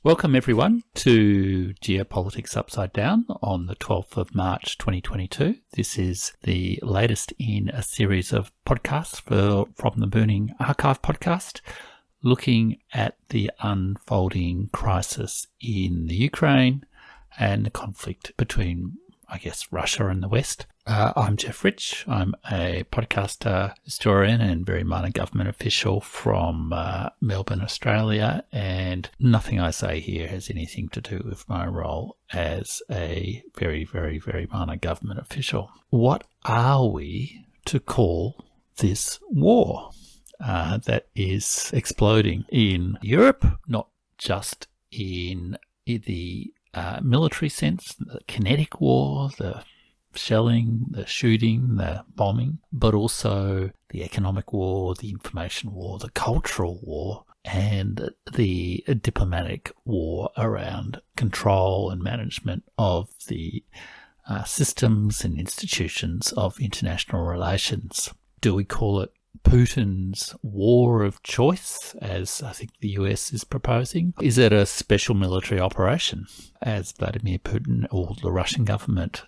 Welcome everyone to Geopolitics Upside Down on the 12th of March 2022. This is the latest in a series of podcasts from the Burning Archive podcast, looking at the unfolding crisis in the Ukraine and the conflict between, Russia and the West. I'm Jeff Rich. I'm a podcaster, historian and very minor government official from Melbourne, Australia, and nothing I say here has anything to do with my role as a very, very, very minor government official. What are we to call this war that is exploding in Europe, not just in the military sense, the kinetic war, the shelling, the shooting, the bombing, but also the economic war, the information war, the cultural war, and the diplomatic war around control and management of the systems and institutions of international relations. Do we call it Putin's war of choice, as I think the US is proposing? Is it a special military operation, as Vladimir Putin or the Russian government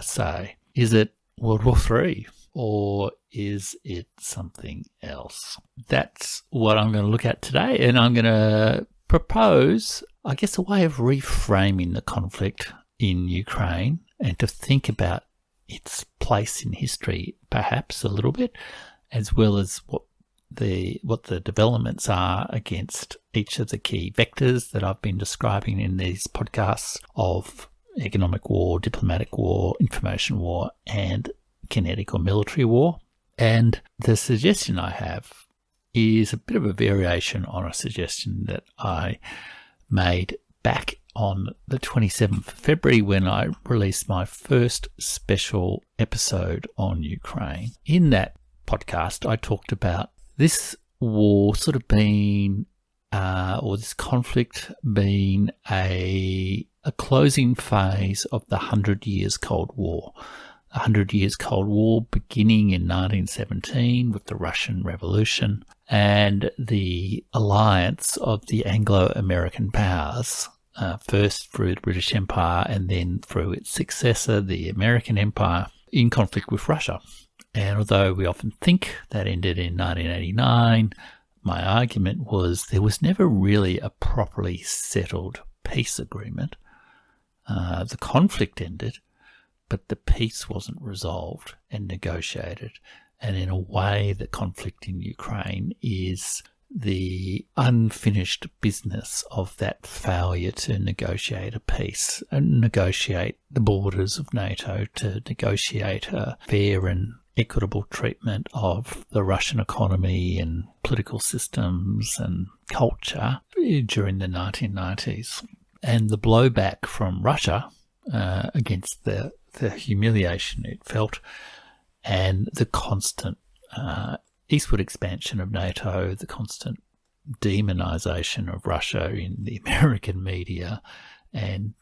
say? Is it World War III, or is it something else? That's what I'm going to look at today, and I'm going to propose, a way of reframing the conflict in Ukraine and to think about its place in history, perhaps a little bit, as well as what the developments are against each of the key vectors that I've been describing in these podcasts of economic war, diplomatic war, information war, and kinetic or military war. And the suggestion I have is a bit of a variation on a suggestion that I made back on the 27th of February when I released my first special episode on Ukraine. In that podcast, I talked about this war sort of being, or this conflict being a closing phase of the 100 Years Cold War. The 100 Years Cold War beginning in 1917 with the Russian Revolution and the alliance of the Anglo-American powers, first through the British Empire and then through its successor, the American Empire, in conflict with Russia. And although we often think that ended in 1989, my argument was there was never really a properly settled peace agreement. The conflict ended, but the peace wasn't resolved and negotiated. And in a way, the conflict in Ukraine is the unfinished business of that failure to negotiate a peace and negotiate the borders of NATO, to negotiate a fair and equitable treatment of the Russian economy and political systems and culture during the 1990s. And the blowback from Russia against the humiliation it felt and the constant eastward expansion of NATO, the constant demonization of Russia in the American media and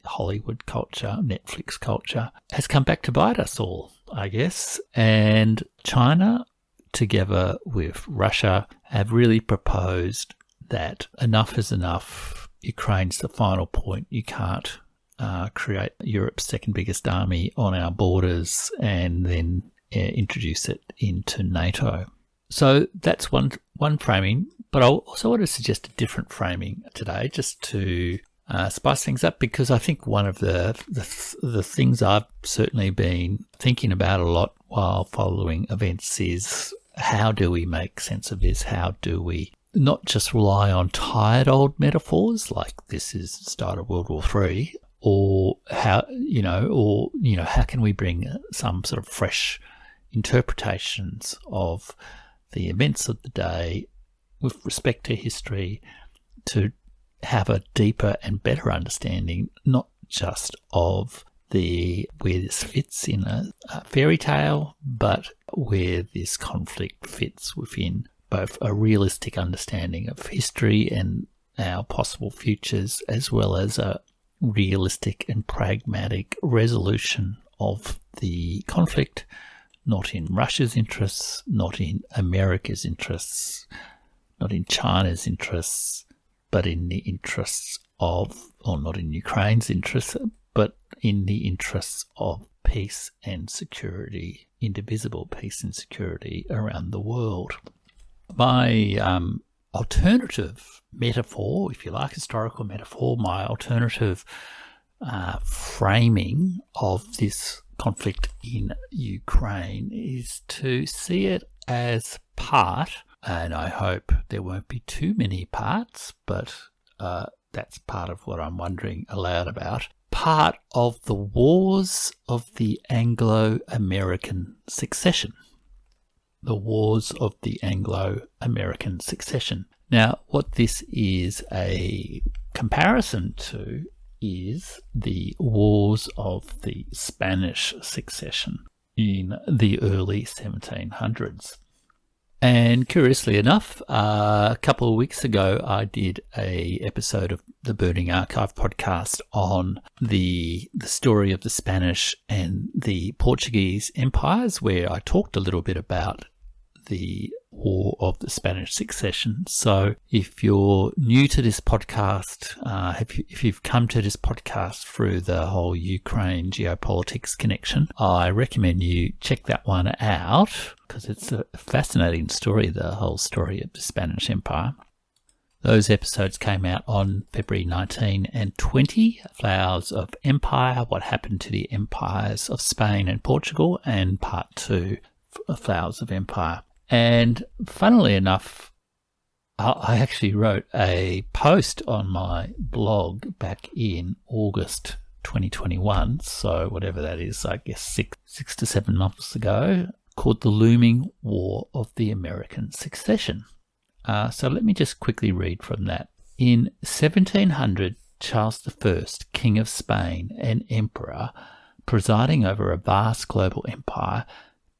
Hollywood culture, Netflix culture, has come back to bite us all, I guess. And China, together with Russia, have really proposed that enough is enough. Ukraine's the final point. You can't create Europe's second biggest army on our borders and then introduce it into NATO. So that's one framing, but I also want to suggest a different framing today, just to spice things up, because I think one of the things I've certainly been thinking about a lot while following events is, how do we make sense of this? How do we not just rely on tired old metaphors like this is the start of World War III, or how can we bring some sort of fresh interpretations of the events of the day with respect to history, to have a deeper and better understanding, not just of where this fits in a fairy tale, but where this conflict fits within both a realistic understanding of history and our possible futures, as well as a realistic and pragmatic resolution of the conflict, not in Russia's interests, not in America's interests, not in China's interests, but in the interests of, or not in Ukraine's interests, but in the interests of peace and security, indivisible peace and security around the world. My alternative metaphor, if you like, historical metaphor, my alternative framing of this conflict in Ukraine is to see it as part, and I hope there won't be too many parts, but that's part of what I'm wondering aloud about, part of the wars of the Anglo-American Succession. The wars of the Anglo-American Succession. Now, what this is a comparison to is the wars of the Spanish succession in the early 1700s. And curiously enough, a couple of weeks ago, I did an episode of the Burning Archive podcast on the story of the Spanish and the Portuguese empires, where I talked a little bit about the War of the Spanish Succession. So if you're new to this podcast, if you've come to this podcast through the whole Ukraine geopolitics connection, I recommend you check that one out because it's a fascinating story, the whole story of the Spanish Empire. Those episodes came out on February 19 and 20, Flowers of Empire, what happened to the empires of Spain and Portugal, and part 2, Flowers of Empire. And funnily enough, I actually wrote a post on my blog back in August 2021, so whatever that is, I guess six to 7 months ago, called The Looming War of the American Succession. So let me just quickly read from that. In 1700, Charles I, King of Spain and Emperor, presiding over a vast global empire,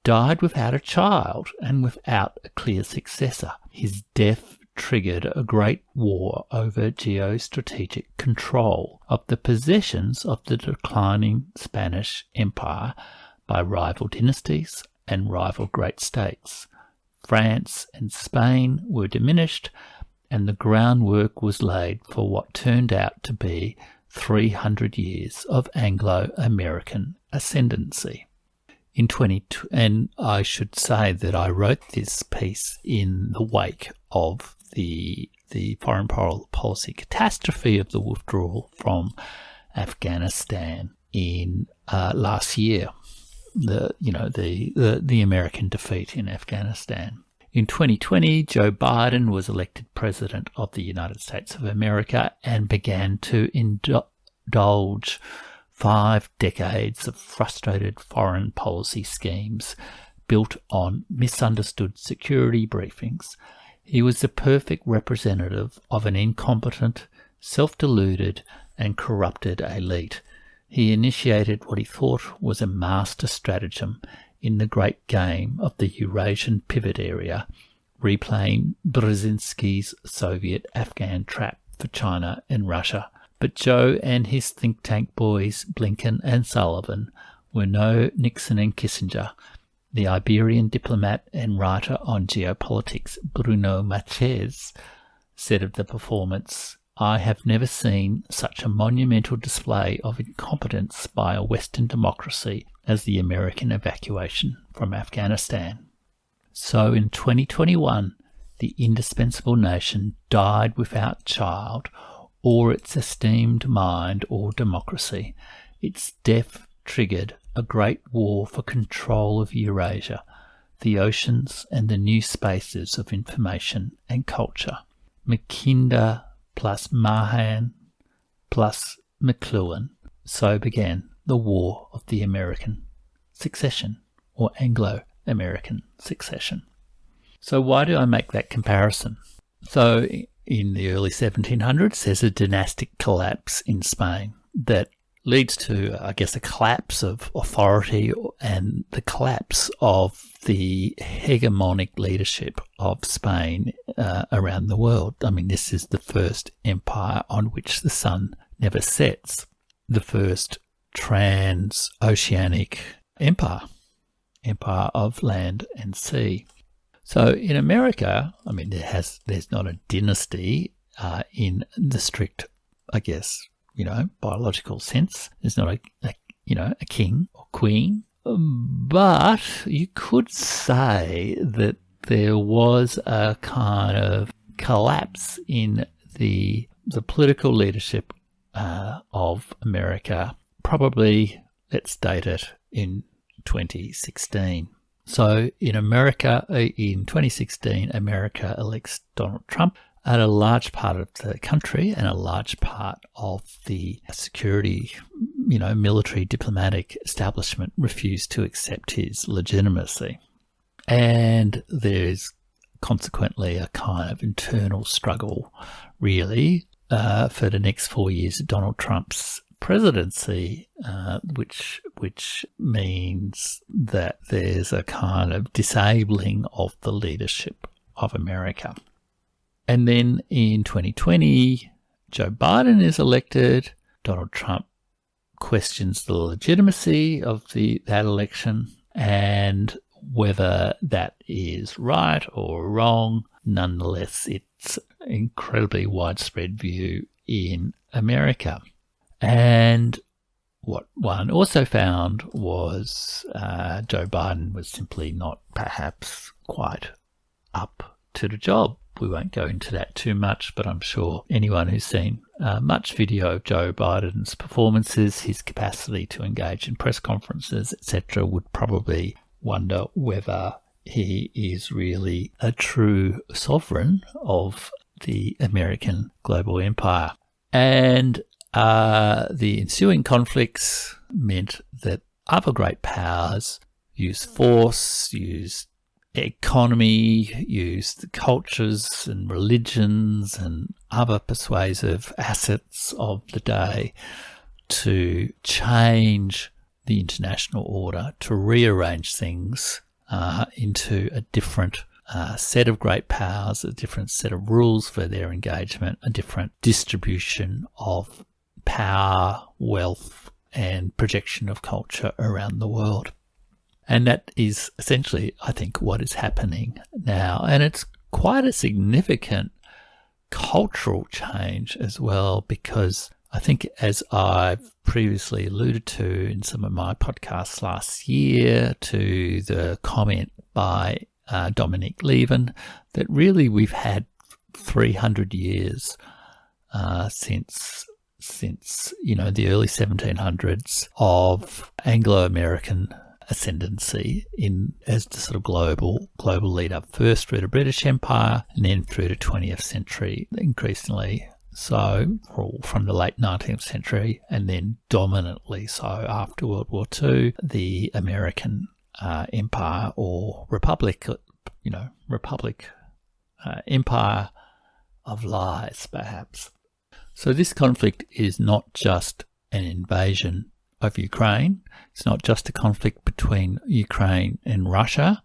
died without a child and without a clear successor. His death triggered a great war over geostrategic control of the possessions of the declining Spanish Empire by rival dynasties and rival great states. France and Spain were diminished, and the groundwork was laid for what turned out to be 300 years of Anglo-American ascendancy. And I should say that I wrote this piece in the wake of the foreign policy catastrophe of the withdrawal from Afghanistan in last year. The American defeat in Afghanistan. In 2020, Joe Biden was elected President of the United States of America and began to indulge 5 decades of frustrated foreign policy schemes built on misunderstood security briefings. He was the perfect representative of an incompetent, self-deluded and corrupted elite. He initiated what he thought was a master stratagem in the great game of the Eurasian pivot area, replaying Brzezinski's Soviet-Afghan trap for China and Russia. But Joe and his think tank boys, Blinken and Sullivan, were no Nixon and Kissinger. The Iberian diplomat and writer on geopolitics, Bruno Machez, said of the performance, "I have never seen such a monumental display of incompetence by a Western democracy as the American evacuation from Afghanistan." So in 2021, the indispensable nation died without child, or its esteemed mind or democracy. Its death triggered a great war for control of Eurasia, the oceans and the new spaces of information and culture. Mackinder plus Mahan plus McLuhan. So began the War of the American Succession, or Anglo-American Succession. So why do I make that comparison? So in the early 1700s, there's a dynastic collapse in Spain that leads to, I guess, a collapse of authority and the collapse of the hegemonic leadership of Spain around the world. I mean, this is the first empire on which the sun never sets, the first transoceanic empire of land and sea. So in America, I mean, there's not a dynasty in the strict, I guess, biological sense. There's not a king or queen. But you could say that there was a kind of collapse in the political leadership of America, probably, let's date it, in 2016. So in America, in 2016, America elects Donald Trump, and a large part of the country and a large part of the security, military diplomatic establishment refused to accept his legitimacy. And there's consequently a kind of internal struggle, really, for the next 4 years of Donald Trump's presidency, which means that there's a kind of disabling of the leadership of America. And then in 2020, Joe Biden is elected. Donald Trump questions the legitimacy of that election and whether that is right or wrong. Nonetheless, it's an incredibly widespread view in America. And what one also found was Joe Biden was simply not perhaps quite up to the job. We won't go into that too much, but I'm sure anyone who's seen much video of Joe Biden's performances, his capacity to engage in press conferences, etc., would probably wonder whether he is really a true sovereign of the American global empire. And the ensuing conflicts meant that other great powers used force, used economy, used cultures and religions and other persuasive assets of the day to change the international order, to rearrange things into a different set of great powers, a different set of rules for their engagement, a different distribution of power, wealth, and projection of culture around the world. And that is essentially, I think, what is happening now. And it's quite a significant cultural change as well, because I think, as I've previously alluded to in some of my podcasts last year, to the comment by Dominic Levin, that really we've had 300 years since the early 1700s of Anglo-American ascendancy as the sort of global leader, first through the British Empire and then through the 20th century, increasingly so from the late 19th century, and then dominantly so after World War II, the American empire or republic, empire of lies, perhaps. So this conflict is not just an invasion of Ukraine. It's not just a conflict between Ukraine and Russia.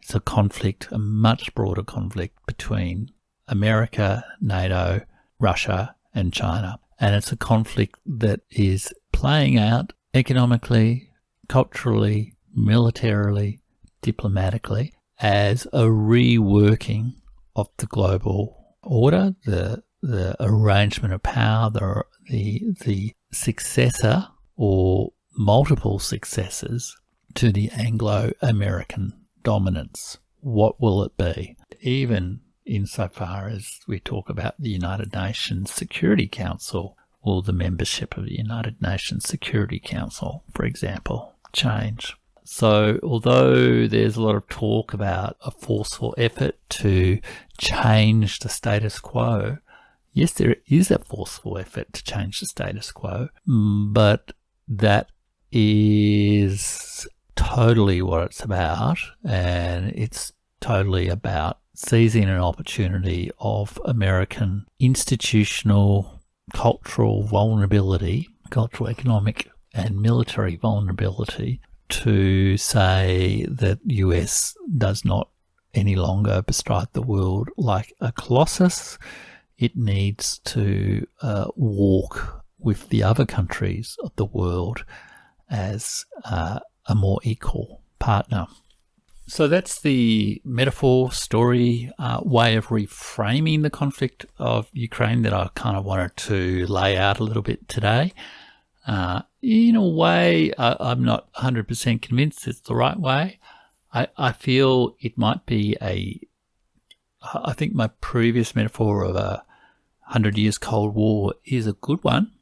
It's a much broader conflict between America, NATO, Russia, and China. And it's a conflict that is playing out economically, culturally, militarily, diplomatically as a reworking of the global order, the arrangement of power, the successor or multiple successors to the Anglo-American dominance. What will it be? Even insofar as we talk about the United Nations Security Council, will the membership of the United Nations Security Council, for example, change? So although there's a lot of talk about a forceful effort to change the status quo, yes, there is a forceful effort to change the status quo, but that is totally what it's about, and it's totally about seizing an opportunity of American institutional, cultural vulnerability, cultural, economic, and military vulnerability to say that the US does not any longer bestride the world like a colossus. It needs to walk with the other countries of the world as a more equal partner. So that's the metaphor, story, way of reframing the conflict of Ukraine that I kind of wanted to lay out a little bit today. In a way, I'm not 100% convinced it's the right way. I feel it might be I think my previous metaphor of a 100 years Cold War is a good one.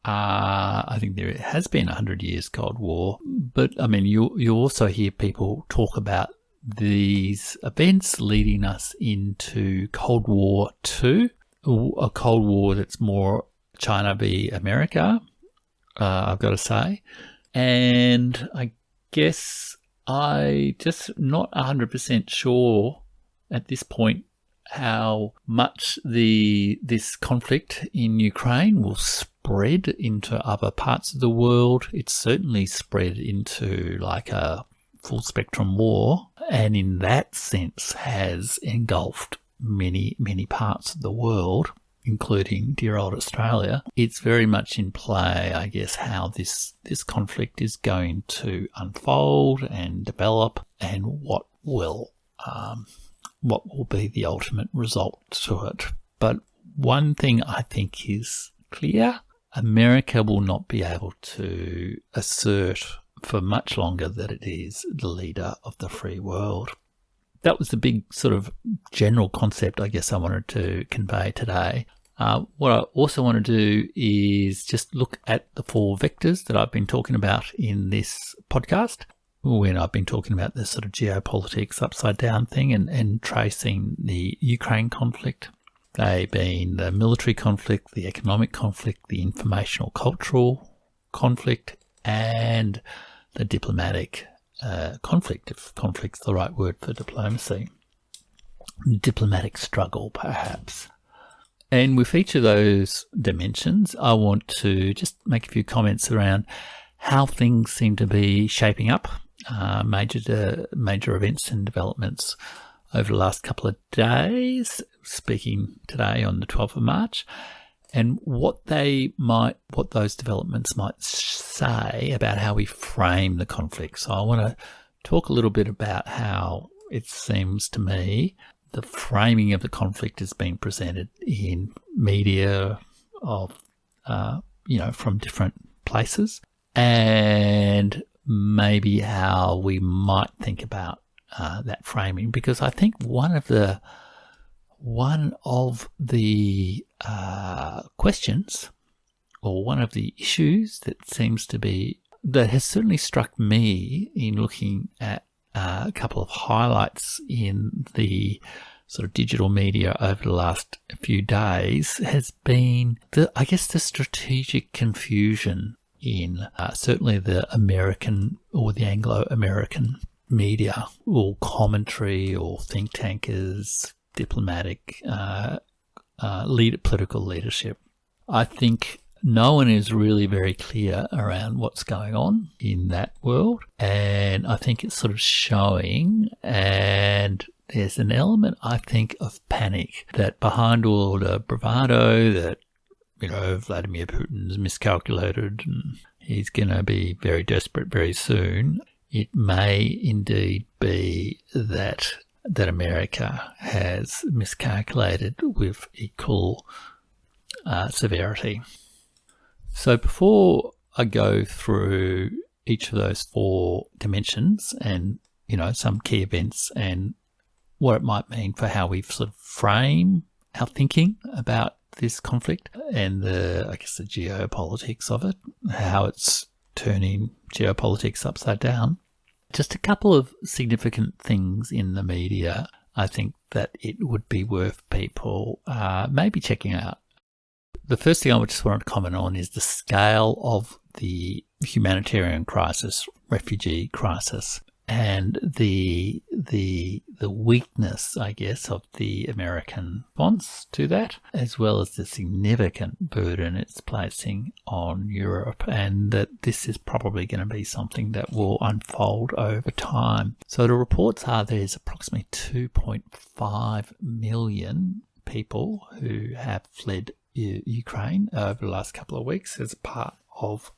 I think there has been 100 years Cold War, but I mean, you also hear people talk about these events leading us into Cold War II, a Cold War that's more China v. America, I've got to say. And I guess I just not 100% sure at this point how much this conflict in Ukraine will spread into other parts of the world. It's certainly spread into like a full spectrum war, and in that sense has engulfed many, many parts of the world, including dear old Australia. It's very much in play, I guess, how this conflict is going to unfold and develop, and what will be the ultimate result to it. But one thing I think is clear: America will not be able to assert for much longer that it is the leader of the free world. That was the big sort of general concept I guess I wanted to convey today. What I also want to do is just look at the 4 vectors that I've been talking about in this podcast, when I've been talking about this sort of geopolitics upside down thing and tracing the Ukraine conflict. They being the military conflict, the economic conflict, the informational cultural conflict, and the diplomatic conflict, if conflict's the right word for diplomacy. Diplomatic struggle, perhaps. And with each of those dimensions, I want to just make a few comments around how things seem to be shaping up, major events and developments over the last couple of days, speaking today on the 12th of March, and what those developments might say about how we frame the conflict. So I want to talk a little bit about how it seems to me the framing of the conflict is being presented in media of, from different places, and maybe how we might think about that framing, because I think one of the questions, or one of the issues that has certainly struck me in looking at a couple of highlights in the sort of digital media over the last few days has been the strategic confusion in certainly the American or the Anglo-American media, or commentary, or think tankers, diplomatic political leadership. I think no one is really very clear around what's going on in that world, and I think it's sort of showing, and there's an element, I think, of panic that behind all the bravado that, Vladimir Putin's miscalculated and he's going to be very desperate very soon, it may indeed be that America has miscalculated with equal severity. So before I go through each of those 4 dimensions and, some key events and what it might mean for how we sort of frame our thinking about this conflict and the geopolitics of it, how it's turning geopolitics upside down, just a couple of significant things in the media I think that it would be worth people maybe checking out. The first thing I just wanted to comment on is the scale of the humanitarian crisis, refugee crisis, and the weakness, I guess, of the American response to that, as well as the significant burden it's placing on Europe, and that this is probably going to be something that will unfold over time. So the reports are there's approximately 2.5 million people who have fled Ukraine over the last couple of weeks as part of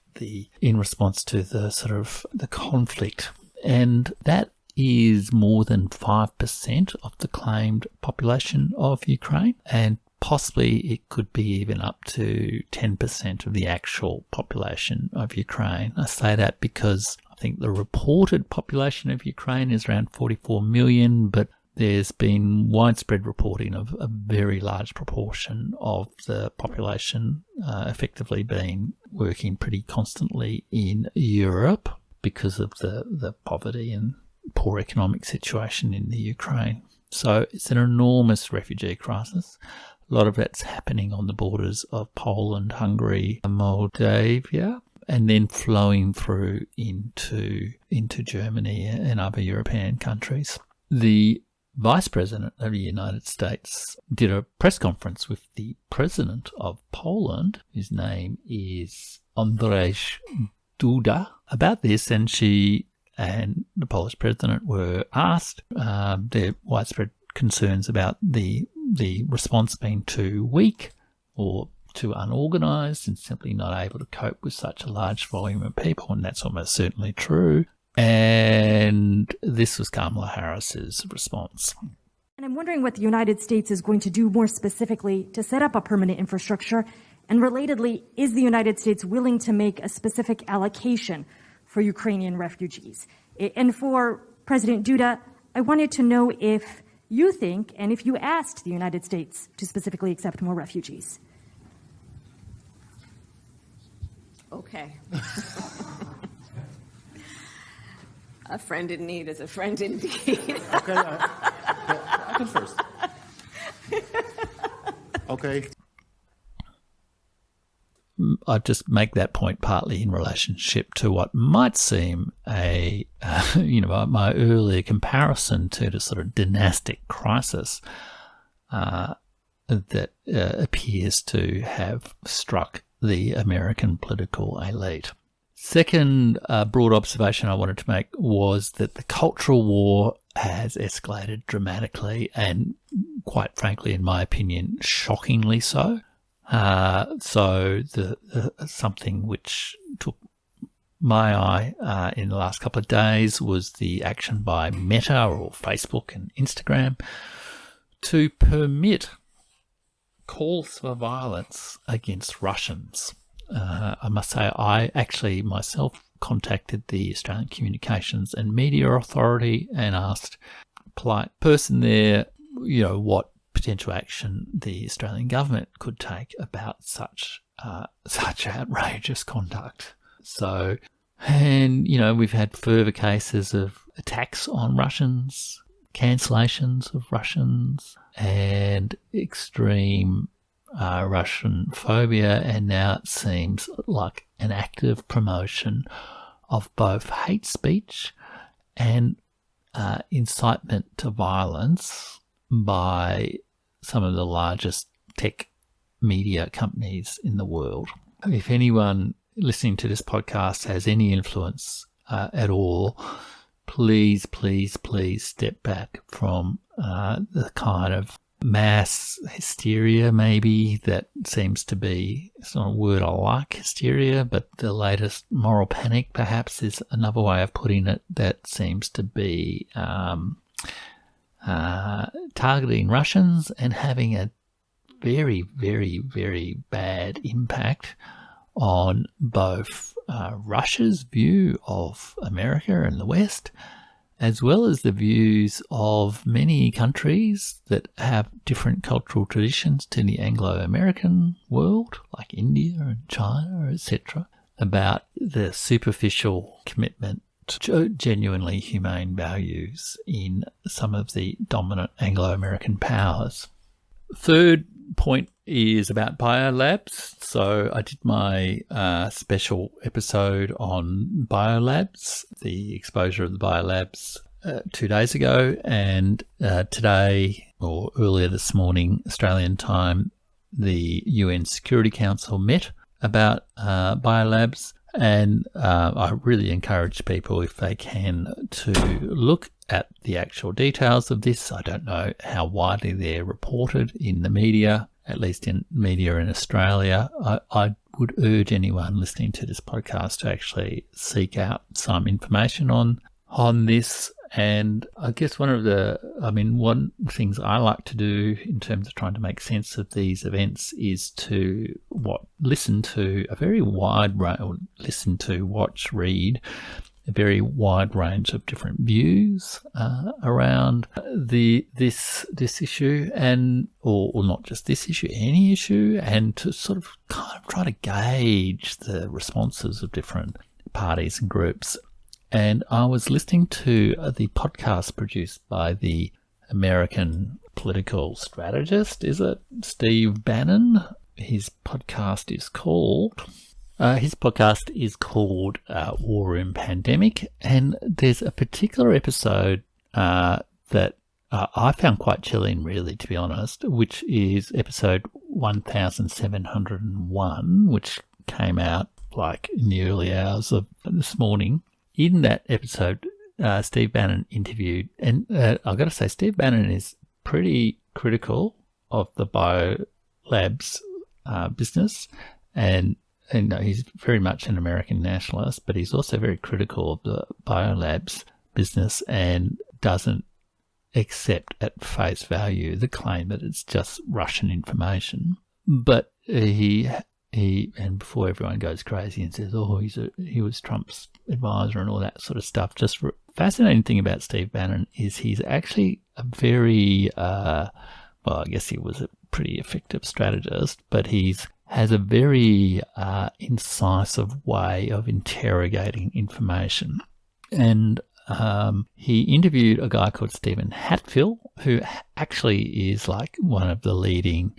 in response to the conflict. And that is more than 5% of the claimed population of Ukraine, and possibly it could be even up to 10% of the actual population of Ukraine. I say that because I think the reported population of Ukraine is around 44 million, but there's been widespread reporting of a very large proportion of the population effectively being working pretty constantly in Europe because of the poverty and poor economic situation in the Ukraine. So it's an enormous refugee crisis. A lot of that's happening on the borders of Poland, Hungary, Moldavia, and then flowing through into Germany and other European countries. The Vice President of the United States did a press conference with the President of Poland, whose name is Andrzej Duda, about this, and she and the Polish President were asked their widespread concerns about the response being too weak or too unorganised and simply not able to cope with such a large volume of people, and that's almost certainly true. And this was Kamala Harris's response. And I'm wondering what the United States is going to do more specifically to set up a permanent infrastructure. And relatedly, is the United States willing to make a specific allocation for Ukrainian refugees? And for President Duda, I wanted to know if you think, and if you asked the United States to specifically accept more refugees. Okay. A friend in need is a friend indeed. Okay, I can first. Okay. I just make that point partly in relationship to what might seem my earlier comparison to the sort of dynastic crisis that appears to have struck the American political elite. Second broad observation I wanted to make was that the cultural war has escalated dramatically and, quite frankly, in my opinion, shockingly so. Something which took my eye in the last couple of days was the action by Meta or Facebook and Instagram to permit calls for violence against Russians. I must say, I actually myself contacted the Australian Communications and Media Authority and asked a polite person there, what potential action the Australian government could take about such outrageous conduct. So, and we've had further cases of attacks on Russians, cancellations of Russians, and extreme Russian phobia, and now it seems like an active promotion of both hate speech and incitement to violence by some of the largest tech media companies in the world. If anyone listening to this podcast has any influence at all, please step back from the kind of mass hysteria maybe that seems to be, it's not a word I like, hysteria, but the latest moral panic perhaps is another way of putting it, that seems to be targeting Russians and having a very, very, very bad impact on both Russia's view of America and the West, as well as the views of many countries that have different cultural traditions to the Anglo-American world, like India and China, etc., about the superficial commitment to genuinely humane values in some of the dominant Anglo-American powers. Third point is about biolabs. So I did my special episode on biolabs, the exposure of the biolabs 2 days ago, and today, or earlier this morning, Australian time, the UN Security Council met about biolabs, and I really encourage people, if they can, to look at the actual details of this. I don't know how widely they're reported in the media, at least in media in Australia. I would urge anyone listening to this podcast to actually seek out some information on this And I guess one things I like to do in terms of trying to make sense of these events is to watch, read a very wide range of different views around this issue, or not just this issue, any issue, and to sort of kind of try to gauge the responses of different parties and groups. And I was listening to the podcast produced by the American political strategist, Steve Bannon. His podcast is called War Room Pandemic, and there's a particular episode that I found quite chilling, really, to be honest, which is episode 1701, which came out like in the early hours of this morning. In that episode, Steve Bannon interviewed, and I've got to say, Steve Bannon is pretty critical of the biolabs business, and he's very much an American nationalist, but he's also very critical of the biolabs business and doesn't accept at face value the claim that it's just Russian information. But he and before everyone goes crazy and says, he was Trump's advisor and all that sort of stuff, just fascinating thing about Steve Bannon is he's actually a very, I guess he was a pretty effective strategist, but has a very incisive way of interrogating information. And he interviewed a guy called Stephen Hatfield, who actually is like one of the leading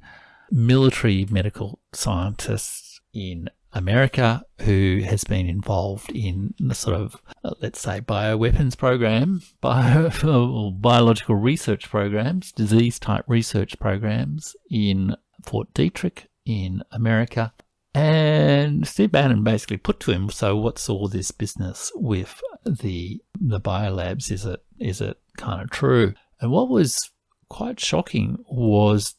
military medical scientists in America, who has been involved in the sort of, let's say, bioweapons program, biological research programs, disease-type research programs in Fort Detrick in America. And Steve Bannon basically put to him, so what's all this business with the biolabs? Is it kind of true? And what was quite shocking was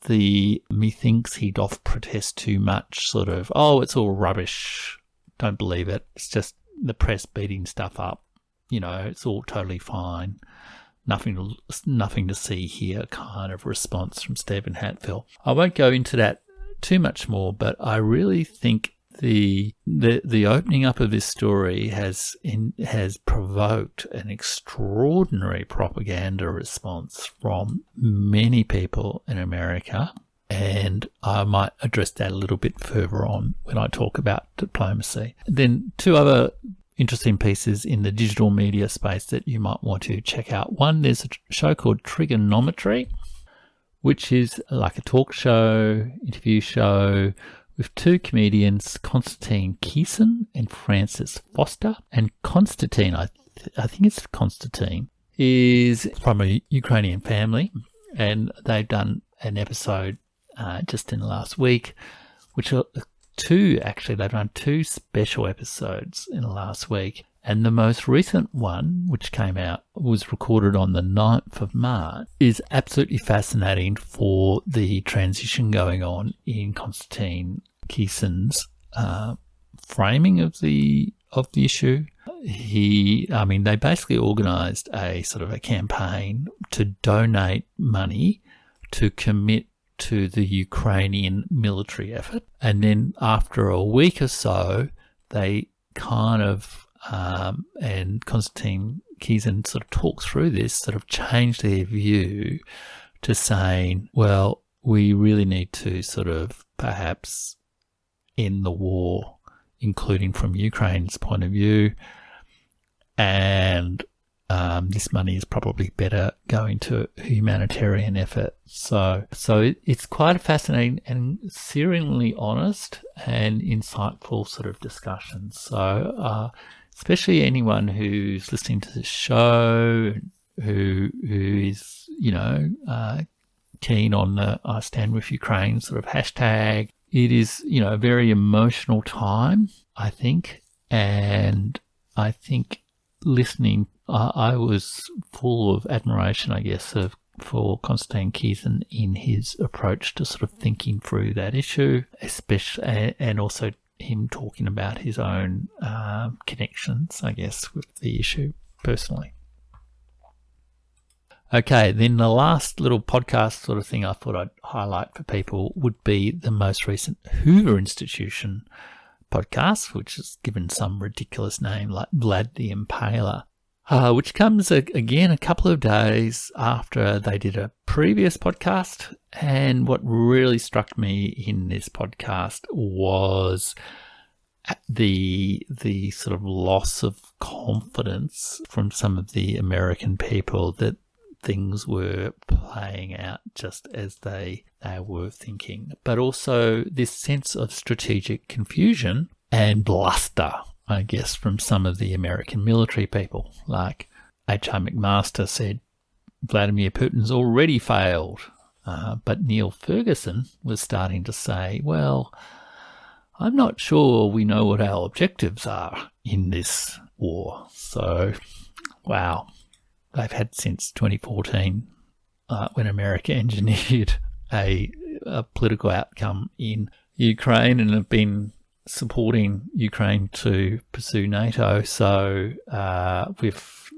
methinks he doth protest too much, sort of, it's all rubbish, don't believe it, it's just the press beating stuff up, it's all totally fine, nothing to see here kind of response from Stephen Hatfield. I won't go into that too much more, but I really think the opening up of this story has provoked an extraordinary propaganda response from many people in America, and I might address that a little bit further on when I talk about diplomacy. Then two other interesting pieces in the digital media space that you might want to check out. One, there's a show called Trigonometry, which is like a talk show, interview show, with two comedians, Konstantin Kiesin and Francis Foster. And Konstantin, I think it's Konstantin, is from a Ukrainian family, and they've done an episode just in the last week, which are they've done two special episodes in the last week. And the most recent one, which came out, was recorded on the 9th of March, is absolutely fascinating for the transition going on in Konstantin Kiesin's framing of the issue. They basically organised a sort of a campaign to donate money to commit to the Ukrainian military effort. And then after a week or so, they kind of and Konstantin Kiesin sort of talks through this, sort of changed their view to saying, well, we really need to sort of perhaps end the war, including from Ukraine's point of view, and this money is probably better going to a humanitarian effort. So it's quite a fascinating and searingly honest and insightful sort of discussion. So especially anyone who's listening to this show, who is, keen on the I Stand With Ukraine sort of hashtag. It is, a very emotional time, I think. And I think listening, I was full of admiration, I guess, for Konstantin Kiesin in his approach to sort of thinking through that issue, especially, and also him talking about his own connections, I guess, with the issue personally. Okay, then the last little podcast sort of thing I thought I'd highlight for people would be the most recent Hoover Institution podcast, which is given some ridiculous name like Vlad the Impaler, which comes again a couple of days after they did a previous podcast. And what really struck me in this podcast was the sort of loss of confidence from some of the American people that things were playing out just as they were thinking, but also this sense of strategic confusion and bluster, I guess, from some of the American military people. Like H.R. McMaster said, Vladimir Putin's already failed, but Neil Ferguson was starting to say, well, I'm not sure we know what our objectives are in this war. So, wow. They've had since 2014 when America engineered a political outcome in Ukraine and have been supporting Ukraine to pursue NATO. So with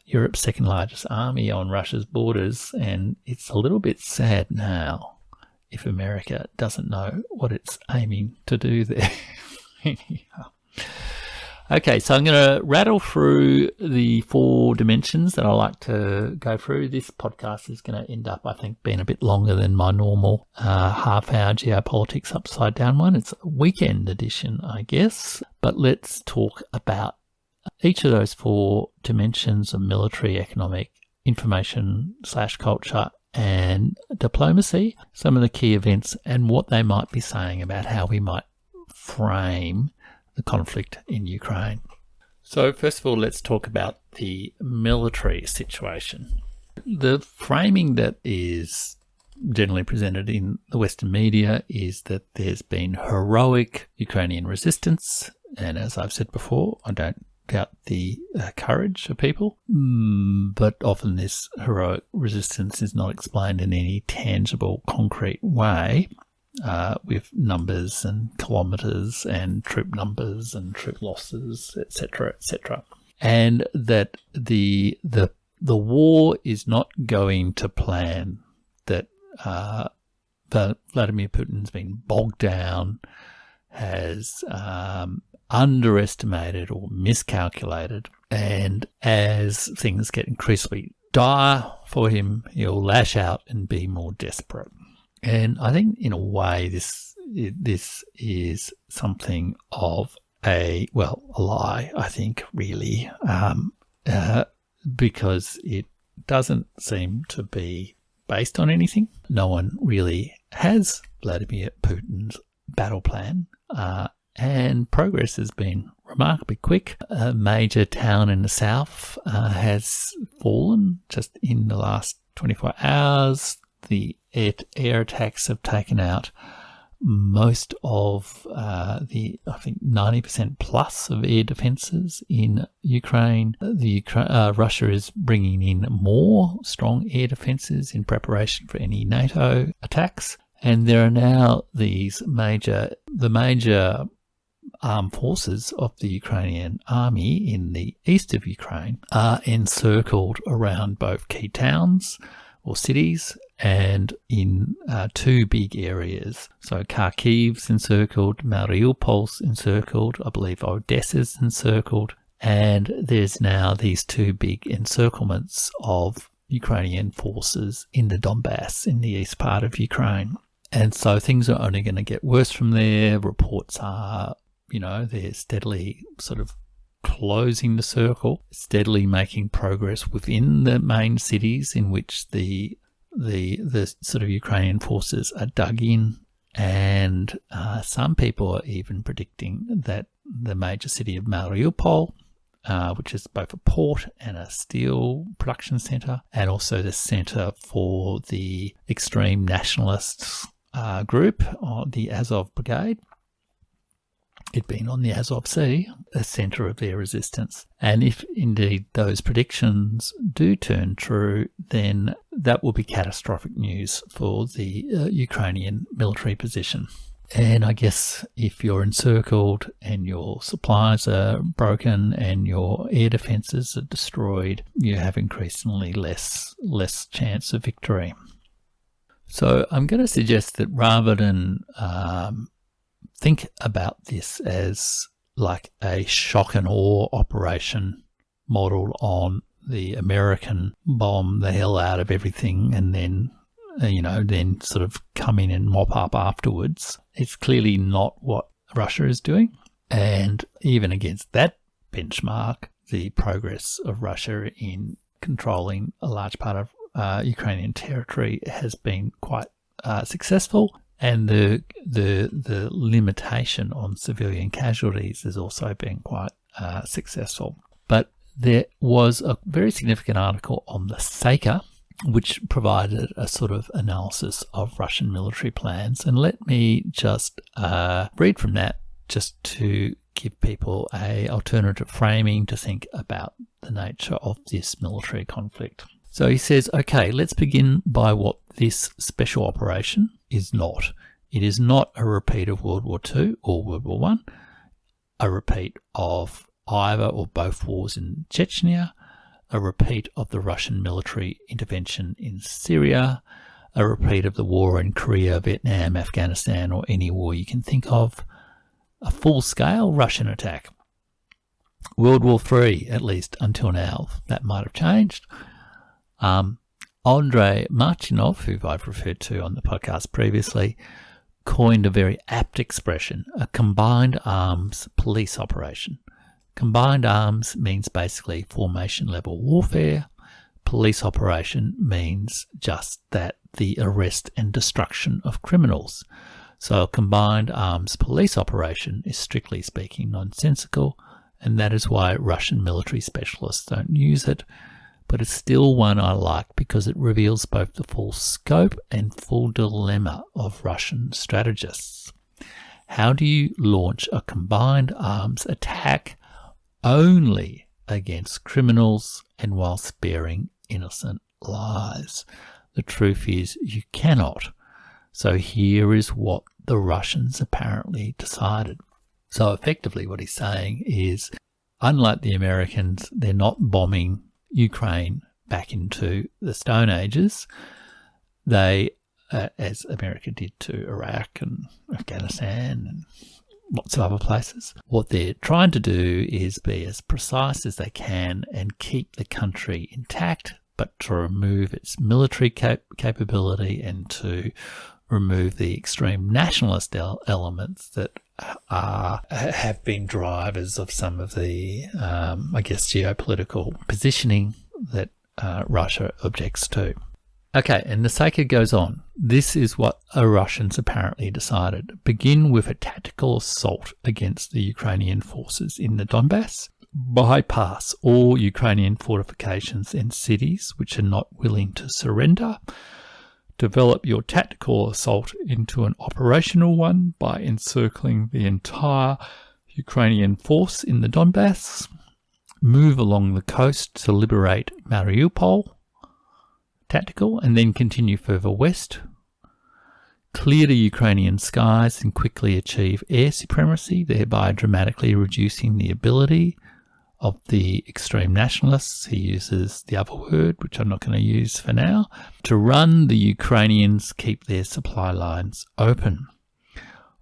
Europe's second largest army on Russia's borders, and it's a little bit sad now if America doesn't know what it's aiming to do there. Okay, so I'm going to rattle through the 4 dimensions that I like to go through. This podcast is going to end up, I think, being a bit longer than my normal half-hour geopolitics upside down one. It's a weekend edition, I guess. But let's talk about each of those 4 dimensions of military, economic, information/culture, and diplomacy, some of the key events and what they might be saying about how we might frame the conflict in Ukraine. So first of all, let's talk about the military situation. The framing that is generally presented in the Western media is that there's been heroic Ukrainian resistance, and as I've said before, I don't doubt the courage of people, but often this heroic resistance is not explained in any tangible, concrete way. With numbers and kilometres and troop numbers and troop losses, etc., etc., and that the war is not going to plan. That Vladimir Putin's been bogged down, has underestimated or miscalculated, and as things get increasingly dire for him, he'll lash out and be more desperate. And I think, in a way, this is something of a lie, I think, really, because it doesn't seem to be based on anything. No one really has Vladimir Putin's battle plan, and progress has been remarkably quick. A major town in the south has fallen just in the last 24 hours. The air attacks have taken out most of I think 90% plus of air defences in Ukraine. Russia is bringing in more strong air defences in preparation for any NATO attacks. And there are now the major armed forces of the Ukrainian army in the east of Ukraine are encircled around both key towns or cities and in 2 big areas. So Kharkiv's encircled, Mariupol's encircled, I believe Odessa's encircled, and there's now these 2 big encirclements of Ukrainian forces in the Donbass, in the east part of Ukraine. And so things are only going to get worse from there. Reports are, they're steadily sort of closing the circle, steadily making progress within the main cities in which the sort of Ukrainian forces are dug in, and some people are even predicting that the major city of Mariupol, which is both a port and a steel production centre, and also the centre for the extreme nationalists group, the Azov Brigade, it being on the Azov Sea, a centre of their resistance. And if indeed those predictions do turn true, then that will be catastrophic news for the Ukrainian military position. And I guess if you're encircled and your supplies are broken and your air defences are destroyed, you have increasingly less chance of victory. So I'm going to suggest that rather than think about this as like a shock and awe operation modelled on the American bomb the hell out of everything and then sort of come in and mop up afterwards. It's clearly not what Russia is doing. And even against that benchmark, the progress of Russia in controlling a large part of Ukrainian territory has been quite successful. And the limitation on civilian casualties has also been quite successful. But there was a very significant article on the Saker, which provided a sort of analysis of Russian military plans. And let me just read from that just to give people an alternative framing to think about the nature of this military conflict. So he says, okay, let's begin by what this special operation is not. It is not a repeat of World War II or World War I, a repeat of either or both wars in Chechnya, a repeat of the Russian military intervention in Syria, a repeat of the war in Korea, Vietnam, Afghanistan, or any war you can think of, a full-scale Russian attack. World War III, at least until now, that might have changed. Andrei Martynov, who I've referred to on the podcast previously, coined a very apt expression, a combined arms police operation. Combined arms means basically formation level warfare. Police operation means just that, the arrest and destruction of criminals. So a combined arms police operation is strictly speaking nonsensical, and that is why Russian military specialists don't use it. But it's still one I like because it reveals both the full scope and full dilemma of Russian strategists. How do you launch a combined arms attack only against criminals and while sparing innocent lives? The truth is you cannot. So here is what the Russians apparently decided. So effectively what he's saying is, unlike the Americans, they're not bombing Ukraine back into the Stone Ages. They, as America did to Iraq and Afghanistan and lots of other places, what they're trying to do is be as precise as they can and keep the country intact, but to remove its military capability and to remove the extreme nationalist elements that have been drivers of some of the, geopolitical positioning that Russia objects to. Okay, and the Saker goes on. This is what the Russians apparently decided. Begin with a tactical assault against the Ukrainian forces in the Donbass. Bypass all Ukrainian fortifications and cities which are not willing to surrender. Develop your tactical assault into an operational one by encircling the entire Ukrainian force in the Donbass. Move along the coast to liberate Mariupol. Tactical, and then continue further west. Clear the Ukrainian skies and quickly achieve air supremacy, thereby dramatically reducing the ability of the extreme nationalists, he uses the other word, which I'm not going to use for now, to run the Ukrainians, keep their supply lines open.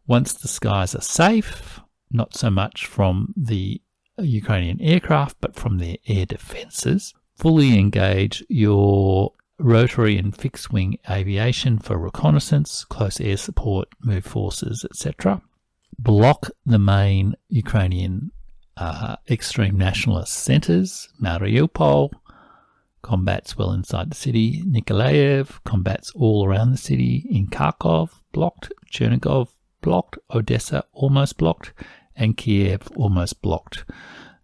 Once the skies are safe, not so much from the Ukrainian aircraft, but from their air defences, fully engage your rotary and fixed-wing aviation for reconnaissance, close air support, move forces, etc. Block the main Ukrainian extreme nationalist centres. Mariupol combats well inside the city. Nikolaev combats all around the city. In Kharkov, blocked. Chernigov, blocked. Odessa, almost blocked. And Kiev, almost blocked.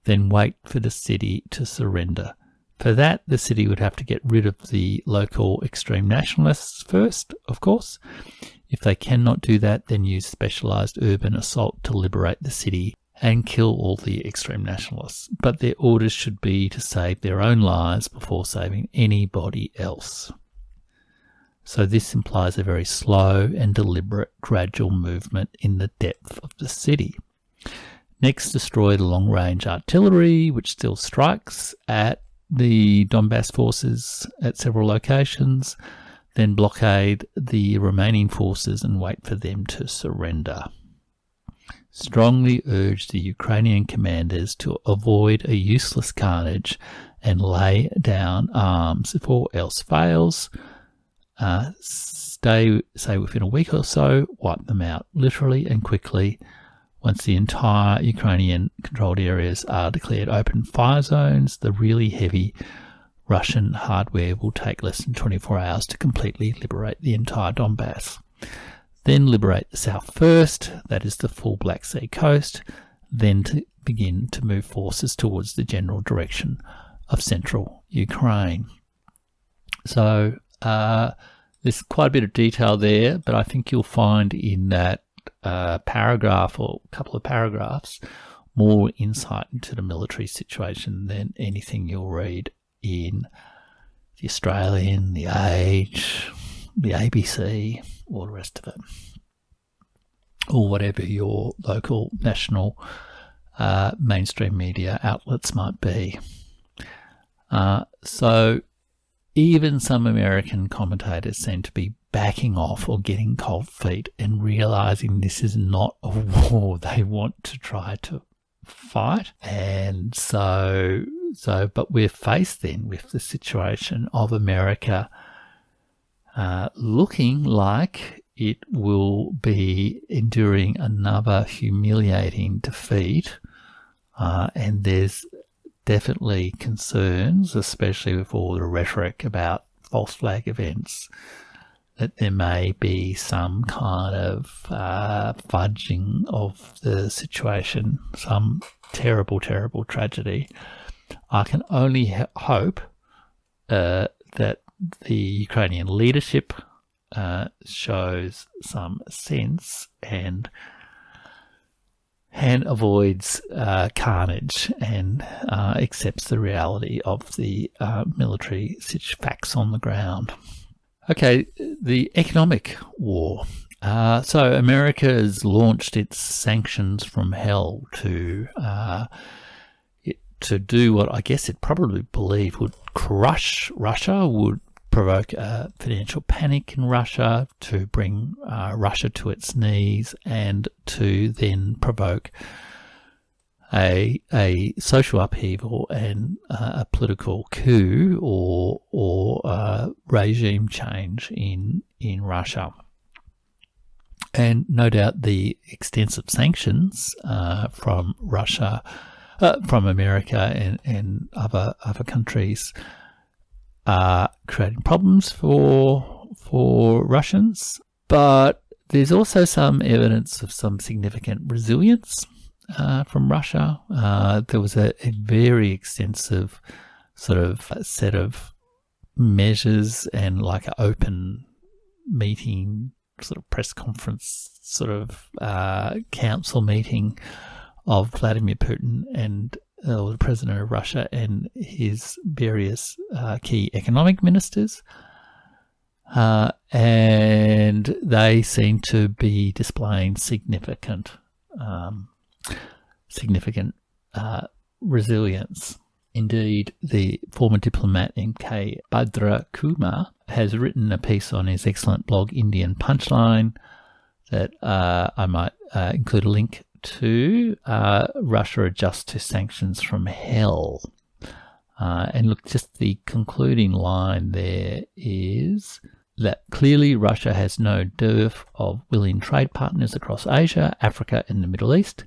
Then wait for the city to surrender. For that, the city would have to get rid of the local extreme nationalists first, of course. If they cannot do that, then use specialised urban assault to liberate the city and kill all the extreme nationalists. But their orders should be to save their own lives before saving anybody else. So this implies a very slow and deliberate gradual movement in the depth of the city. Next, destroy the long-range artillery, which still strikes at the Donbass forces at several locations. Then blockade the remaining forces and wait for them to surrender. Strongly urge the Ukrainian commanders to avoid a useless carnage and lay down arms. If all else fails, say within a week or so, wipe them out literally and quickly. Once the entire Ukrainian controlled areas are declared open fire zones, the really heavy Russian hardware will take less than 24 hours to completely liberate the entire Donbass. Then liberate the south first, that is the full Black Sea coast, then to begin to move forces towards the general direction of central Ukraine. So there's quite a bit of detail there, but I think you'll find in that paragraph or a couple of paragraphs more insight into the military situation than anything you'll read in the Australian, the Age, the ABC, all the rest of it, or whatever your local national mainstream media outlets might be. So even some American commentators seem to be backing off or getting cold feet and realizing this is not a war they want to try to fight. And but we're faced then with the situation of America looking like it will be enduring another humiliating defeat. And there's definitely concerns, especially with all the rhetoric about false flag events, that there may be some kind of fudging of the situation, some terrible, terrible tragedy. I can only hope that the Ukrainian leadership shows some sense and avoids carnage and accepts the reality of the military facts on the ground. Okay, the economic war. So America has launched its sanctions from hell to do what I guess it probably believed would crush Russia, would provoke a financial panic in Russia, to bring Russia to its knees, and to then provoke a social upheaval and a political coup or regime change in Russia. And no doubt the extensive sanctions from Russia, from America and other countries are creating problems for Russians. But there's also some evidence of some significant resilience from Russia. There was a very extensive sort of set of measures and like an open meeting, sort of press conference, sort of council meeting of Vladimir Putin and the president of Russia and his various key economic ministers. And they seem to be displaying significant resilience. Indeed, the former diplomat MK Bhadrakhumar has written a piece on his excellent blog Indian Punchline that I might include a link to. Russia adjusts to sanctions from hell. And look, just the concluding line there is that clearly Russia has no dearth of willing trade partners across Asia, Africa and the Middle East,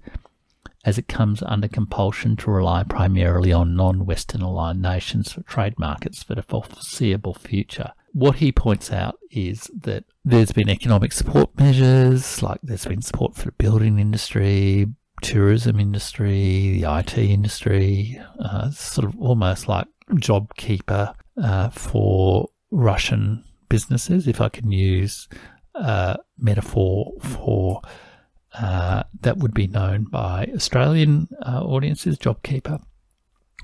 as it comes under compulsion to rely primarily on non-Western aligned nations for trade markets for the foreseeable future. What he points out is that there's been economic support measures, like there's been support for the building industry, tourism industry, the IT industry, sort of almost like JobKeeper for Russian businesses, if I can use a metaphor for that would be known by Australian audiences. JobKeeper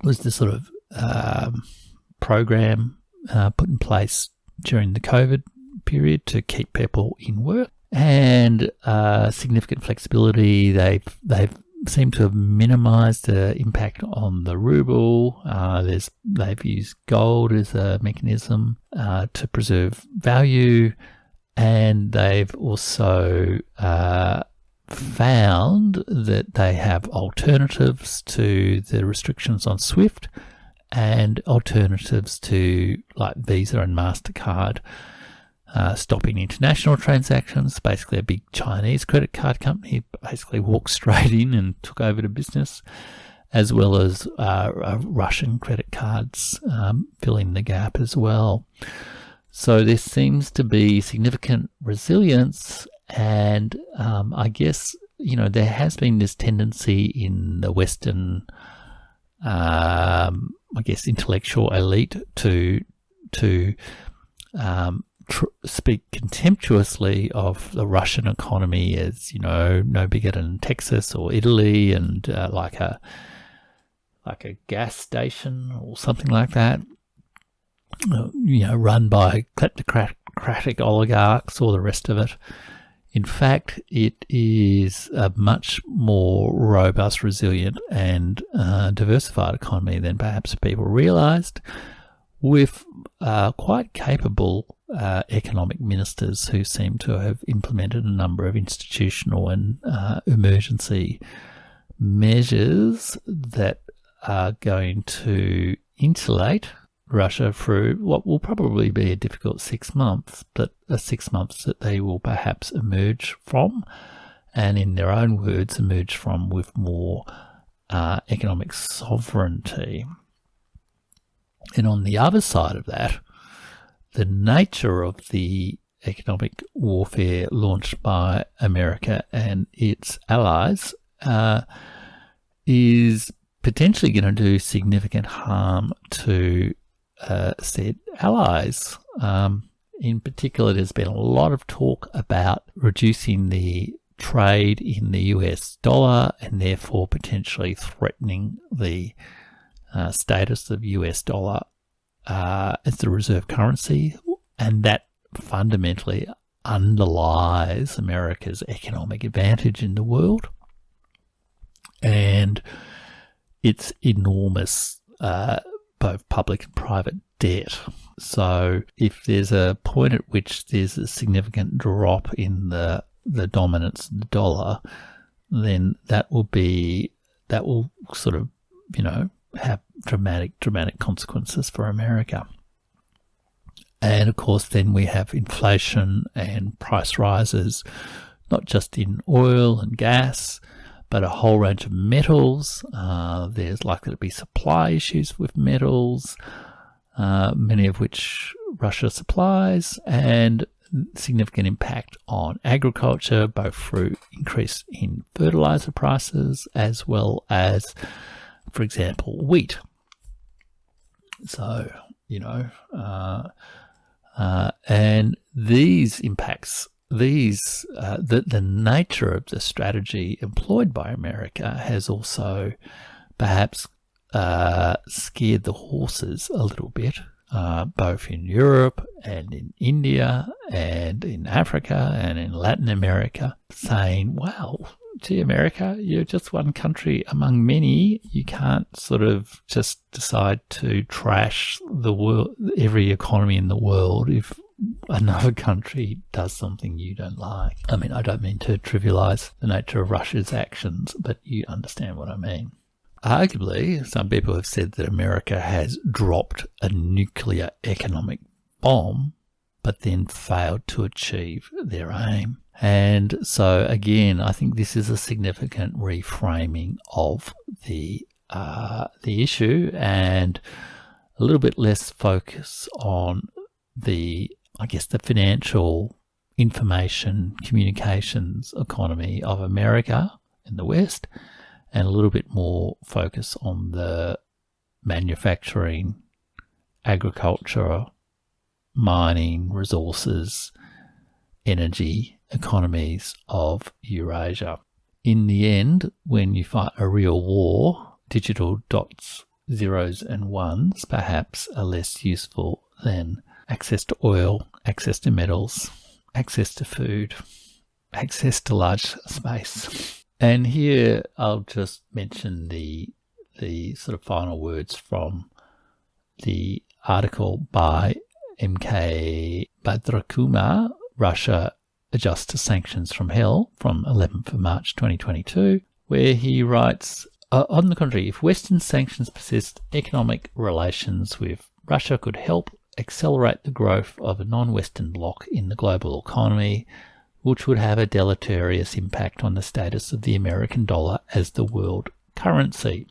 was the sort of program put in place during the COVID period to keep people in work, and significant flexibility. They've seemed to have minimised the impact on the ruble. They've used gold as a mechanism to preserve value, and they've also found that they have alternatives to the restrictions on SWIFT and alternatives to like Visa and MasterCard, stopping international transactions. Basically a big Chinese credit card company basically walked straight in and took over the business, as well as Russian credit cards filling the gap as well. So there seems to be significant resilience, and I guess, there has been this tendency in the Western intellectual elite to speak contemptuously of the Russian economy as, no bigger than Texas or Italy, and like a gas station or something like that, run by kleptocratic oligarchs or the rest of it. In fact, it is a much more robust, resilient and diversified economy than perhaps people realised, with quite capable economic ministers who seem to have implemented a number of institutional and emergency measures that are going to insulate Russia through what will probably be a difficult 6 months, but a 6 months that they will perhaps emerge from, and in their own words, emerge from with more economic sovereignty. And on the other side of that, the nature of the economic warfare launched by America and its allies is potentially going to do significant harm to said allies. In particular, there's been a lot of talk about reducing the trade in the US dollar and therefore potentially threatening the status of US dollar as the reserve currency, and that fundamentally underlies America's economic advantage in the world and its enormous both public and private debt. So if there's a point at which there's a significant drop in the dominance of the dollar, then that will sort of, have dramatic consequences for America. And of course, then we have inflation and price rises, not just in oil and gas, but a whole range of metals. There's likely to be supply issues with metals, many of which Russia supplies, and significant impact on agriculture, both through increase in fertilizer prices as well as, for example, wheat. So, and these impacts, the nature of the strategy employed by America has also perhaps scared the horses a little bit, both in Europe and in India and in Africa and in Latin America, saying, wow, gee, America, you're just one country among many. You can't sort of just decide to trash the world, every economy in the world, if another country does something you don't like. I mean, I don't mean to trivialize the nature of Russia's actions, but you understand what I mean. Arguably, some people have said that America has dropped a nuclear economic bomb, but then failed to achieve their aim. And so, again, I think this is a significant reframing of the issue, and a little bit less focus on the financial information communications economy of America in the West, and a little bit more focus on the manufacturing, agriculture, mining, resources, energy economies of Eurasia. In the end, when you fight a real war, digital dots, zeros and ones perhaps are less useful than access to oil, access to metals, access to food, access to large space. And here I'll just mention the sort of final words from the article by MK Bhadrakhumar, Russia Adjusts to Sanctions from Hell, from 11th of March 2022, where he writes, on the contrary, if Western sanctions persist, economic relations with Russia could help accelerate the growth of a non-Western bloc in the global economy, which would have a deleterious impact on the status of the American dollar as the world currency.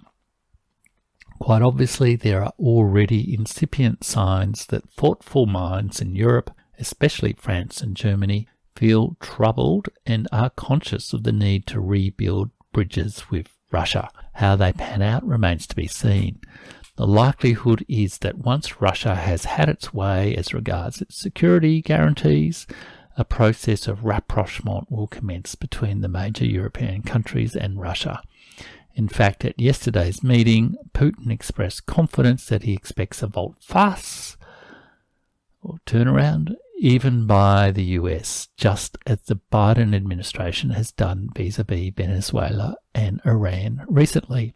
Quite obviously, there are already incipient signs that thoughtful minds in Europe, especially France and Germany, feel troubled and are conscious of the need to rebuild bridges with Russia. How they pan out remains to be seen. The likelihood is that once Russia has had its way as regards its security guarantees, a process of rapprochement will commence between the major European countries and Russia. In fact, at yesterday's meeting, Putin expressed confidence that he expects a volte-face, or turnaround, even by the US, just as the Biden administration has done vis-à-vis Venezuela and Iran recently.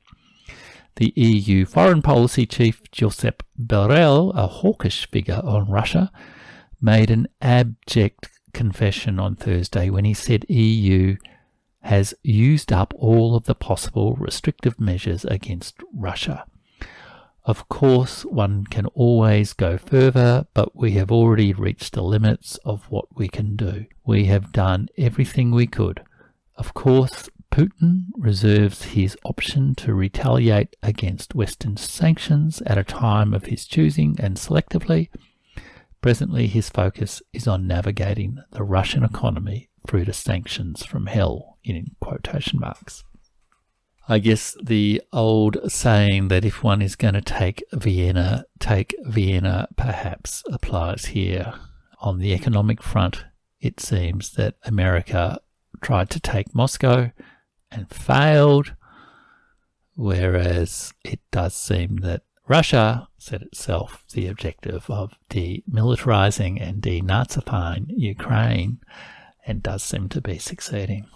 The EU Foreign Policy Chief Josep Borrell, a hawkish figure on Russia, made an abject confession on Thursday when he said EU has used up all of the possible restrictive measures against Russia. Of course, one can always go further, but we have already reached the limits of what we can do. We have done everything we could. Of course, Putin reserves his option to retaliate against Western sanctions at a time of his choosing and selectively. Presently, his focus is on navigating the Russian economy through the sanctions from hell, in quotation marks. I guess the old saying that if one is going to take Vienna perhaps applies here. On the economic front, it seems that America tried to take Moscow and failed, whereas it does seem that Russia set itself the objective of demilitarizing and denazifying Ukraine and does seem to be succeeding.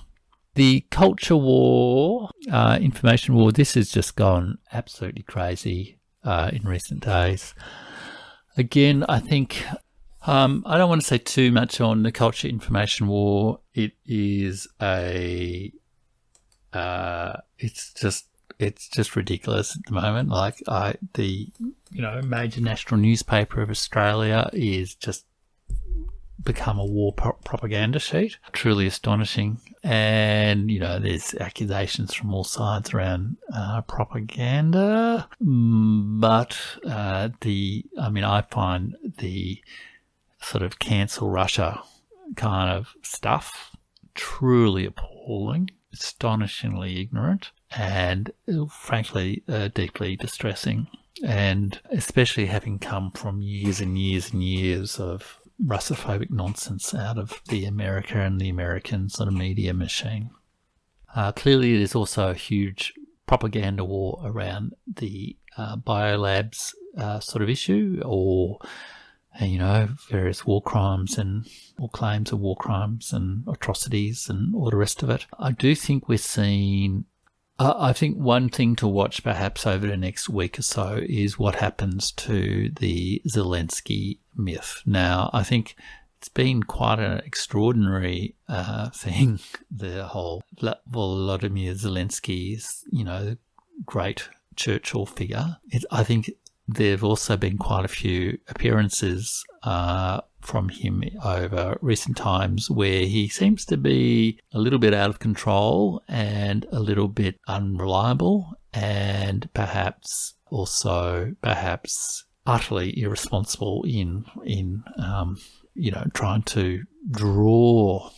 The culture war, information war, this has just gone absolutely crazy in recent days. Again, I think I don't want to say too much on the culture information war. It is it's just ridiculous at the moment. Like the major national newspaper of Australia is just become a war propaganda sheet. Truly astonishing. And, there's accusations from all sides around propaganda. But I find the sort of cancel Russia kind of stuff truly appalling, astonishingly ignorant, and frankly deeply distressing. And especially having come from years and years and years of Russophobic nonsense out of the America and the American sort of media machine. Clearly, there's also a huge propaganda war around the biolabs sort of issue, or various war crimes or claims of war crimes and atrocities and all the rest of it. I do think we're seeing. I think one thing to watch perhaps over the next week or so is what happens to the Zelensky myth. Now, I think it's been quite an extraordinary thing, the whole Volodymyr Zelensky's, great Churchill figure. I think there have also been quite a few appearances from him over recent times where he seems to be a little bit out of control and a little bit unreliable, and perhaps utterly irresponsible in trying to draw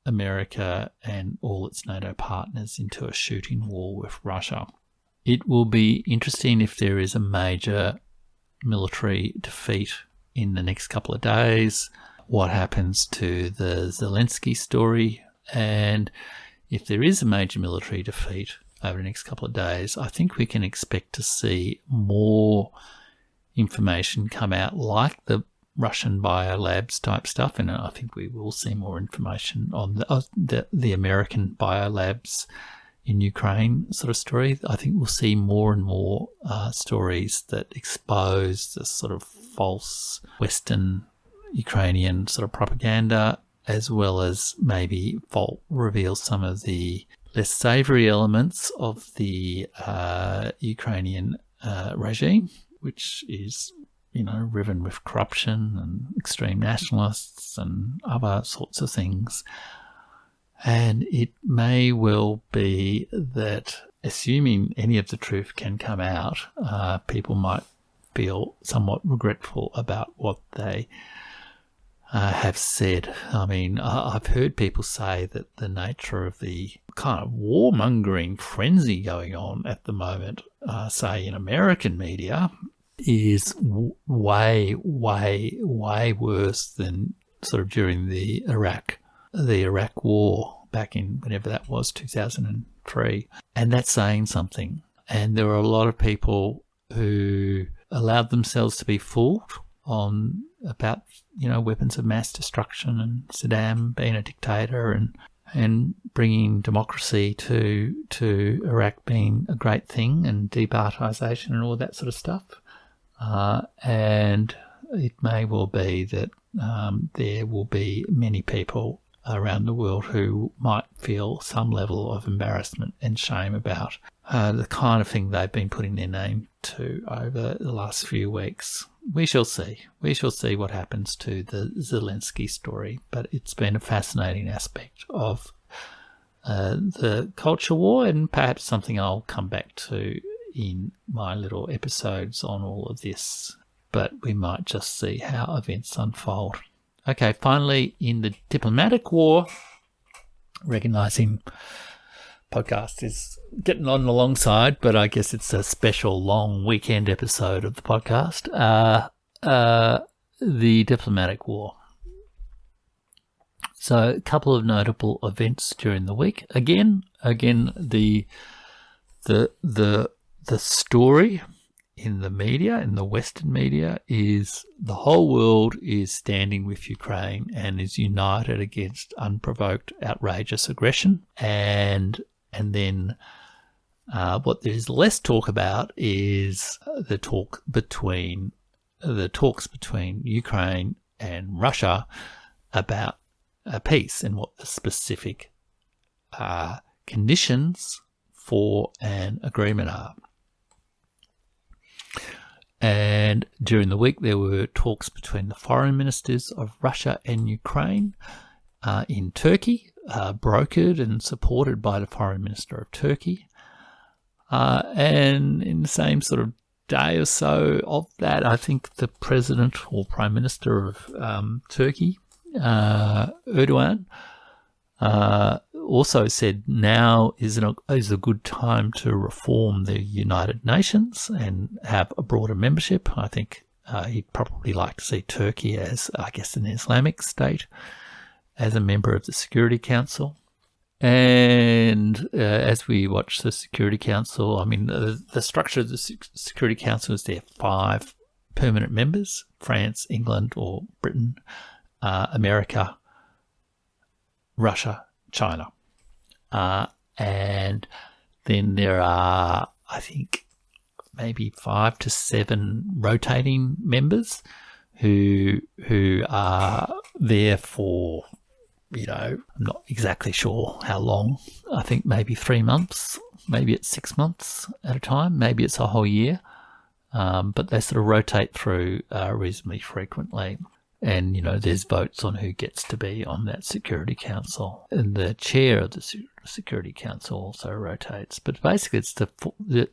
America and all its NATO partners into a shooting war with Russia. It will be interesting if there is a major military defeat in the next couple of days, what happens to the Zelensky story, and if there is a major military defeat over the next couple of days, I think we can expect to see more information come out, like the Russian biolabs type stuff, and I think we will see more information on the American biolabs in Ukraine sort of story. I think we'll see more and more stories that expose the sort of false Western Ukrainian sort of propaganda, as well as maybe reveal some of the less savoury elements of the Ukrainian regime, which is, riven with corruption and extreme nationalists and other sorts of things. And it may well be that, assuming any of the truth can come out, people might feel somewhat regretful about what they have said. I mean, I've heard people say that the nature of the kind of warmongering frenzy going on at the moment, say in American media, is way, way, way worse than sort of during the Iraq War back in whenever that was, 2003. And that's saying something. And there are a lot of people who allowed themselves to be fooled about weapons of mass destruction and Saddam being a dictator and bringing democracy to Iraq being a great thing, and departization and all that sort of stuff. And it may well be that there will be many people around the world who might feel some level of embarrassment and shame about the kind of thing they've been putting their name to over the last few weeks. We shall see. We shall see what happens to the Zelensky story, but it's been a fascinating aspect of the culture war, and perhaps something I'll come back to in my little episodes on all of this, but we might just see how events unfold. Okay, finally, in the diplomatic war, recognising podcast is getting on alongside, but I guess it's a special long weekend episode of the podcast. The diplomatic war. So a couple of notable events during the week. Again, the story in the media, in the Western media, is the whole world is standing with Ukraine and is united against unprovoked, outrageous aggression. And then what there is less talk about is the talks between Ukraine and Russia about peace and what the specific conditions for an agreement are. And during the week, there were talks between the foreign ministers of Russia and Ukraine in Turkey, brokered and supported by the foreign minister of Turkey. And in the same sort of day or so of that, I think the president or prime minister of Turkey, Erdogan, also said now is a good time to reform the United Nations and have a broader membership. I think he'd probably like to see Turkey as, I guess, an Islamic state, as a member of the Security Council. And as we watch the Security Council, I mean, the structure of the Security Council is there are 5 permanent members: France, England or Britain, America, Russia, China. And then there are, I think, maybe 5 to 7 rotating members who are there for, I'm not exactly sure how long. I think maybe 3 months, maybe it's 6 months at a time, maybe it's a whole year. But they sort of rotate through reasonably frequently. And, there's votes on who gets to be on that Security Council. And the chair of the Security Council also rotates. But basically, it's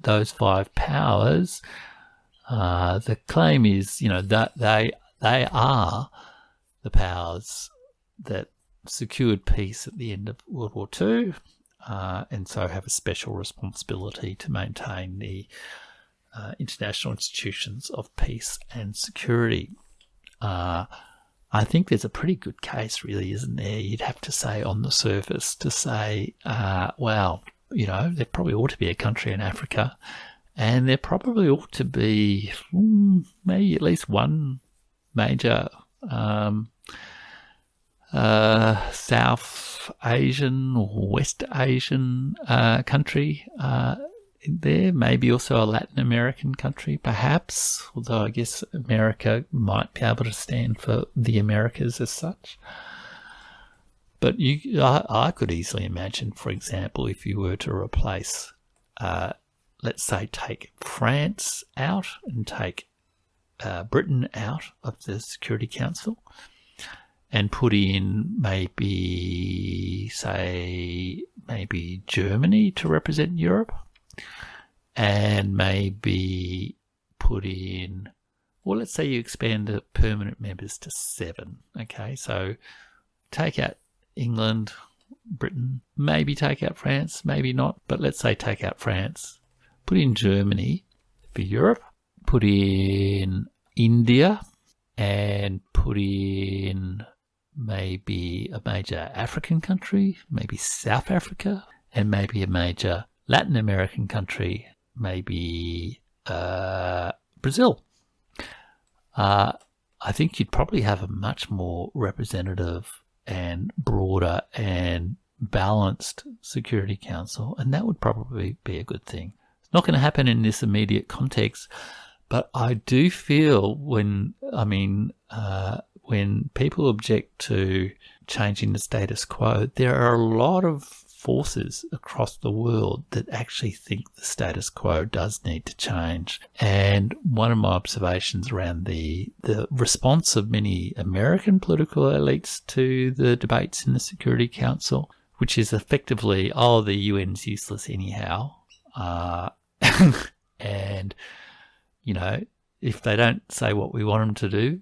those 5 powers. The claim is, that they are the powers that secured peace at the end of World War II, and so have a special responsibility to maintain the international institutions of peace and security. I think there's a pretty good case, really, isn't there? You'd have to say on the surface to say, well, there probably ought to be a country in Africa, and there probably ought to be maybe at least one major South Asian or West Asian country there, maybe also a Latin American country, perhaps, although I guess America might be able to stand for the Americas as such. But I could easily imagine, for example, if you were to replace, let's say, take France out and take Britain out of the Security Council and put in maybe Germany to represent Europe, and maybe put in, well, let's say you expand the permanent members to 7. Okay, so take out England, Britain, maybe take out France, maybe not, but let's say take out France, put in Germany for Europe, put in India, and put in maybe a major African country, maybe South Africa, and maybe a major Latin American country, maybe Brazil. I think you'd probably have a much more representative and broader and balanced Security Council, and that would probably be a good thing. It's not going to happen in this immediate context, but I do feel when people object to changing the status quo, there are a lot of forces across the world that actually think the status quo does need to change. And one of my observations around the response of many American political elites to the debates in the Security Council, which is effectively, oh, the UN's useless anyhow. And, you know, if they don't say what we want them to do,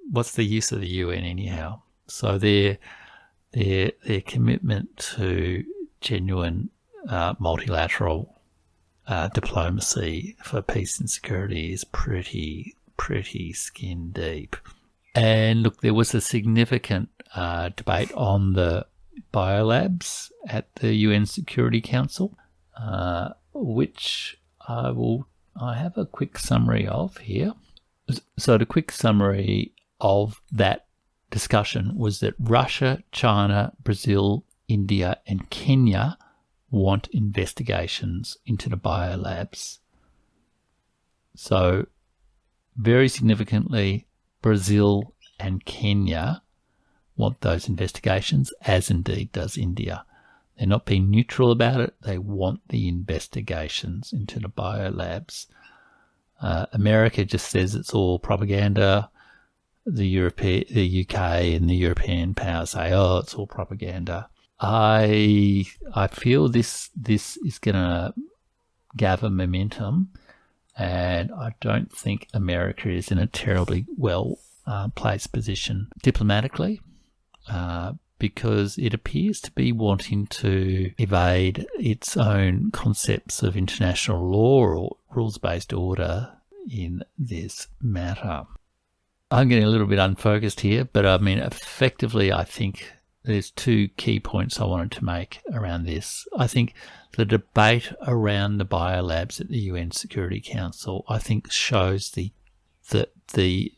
what's the use of the UN anyhow? So their commitment to genuine multilateral diplomacy for peace and security is pretty skin deep. And look, there was a significant debate on the biolabs at the UN Security Council, which I have a quick summary of here. So the quick summary of that discussion was that Russia, China, Brazil, India, and Kenya want investigations into the biolabs. So very significantly, Brazil and Kenya want those investigations, as indeed does India. They're not being neutral about it. They want the investigations into the biolabs. America just says it's all propaganda. The UK and the European powers say, oh, it's all propaganda. I feel this is going to gather momentum, and I don't think America is in a terribly well placed position diplomatically, because it appears to be wanting to evade its own concepts of international law or rules-based order in this matter. I'm getting a little bit unfocused here, but I mean, effectively, I think there's 2 key points I wanted to make around this. I think the debate around the biolabs at the UN Security Council, I think, shows that the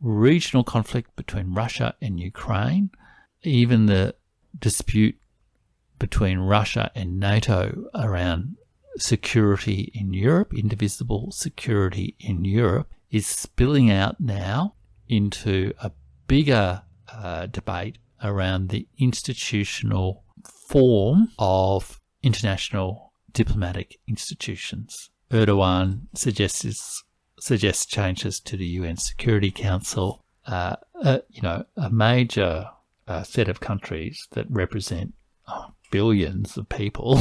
regional conflict between Russia and Ukraine, even the dispute between Russia and NATO around security in Europe, indivisible security in Europe, is spilling out now into a bigger debate around the institutional form of international diplomatic institutions. Erdogan suggests changes to the UN Security Council. A major set of countries that represent billions of people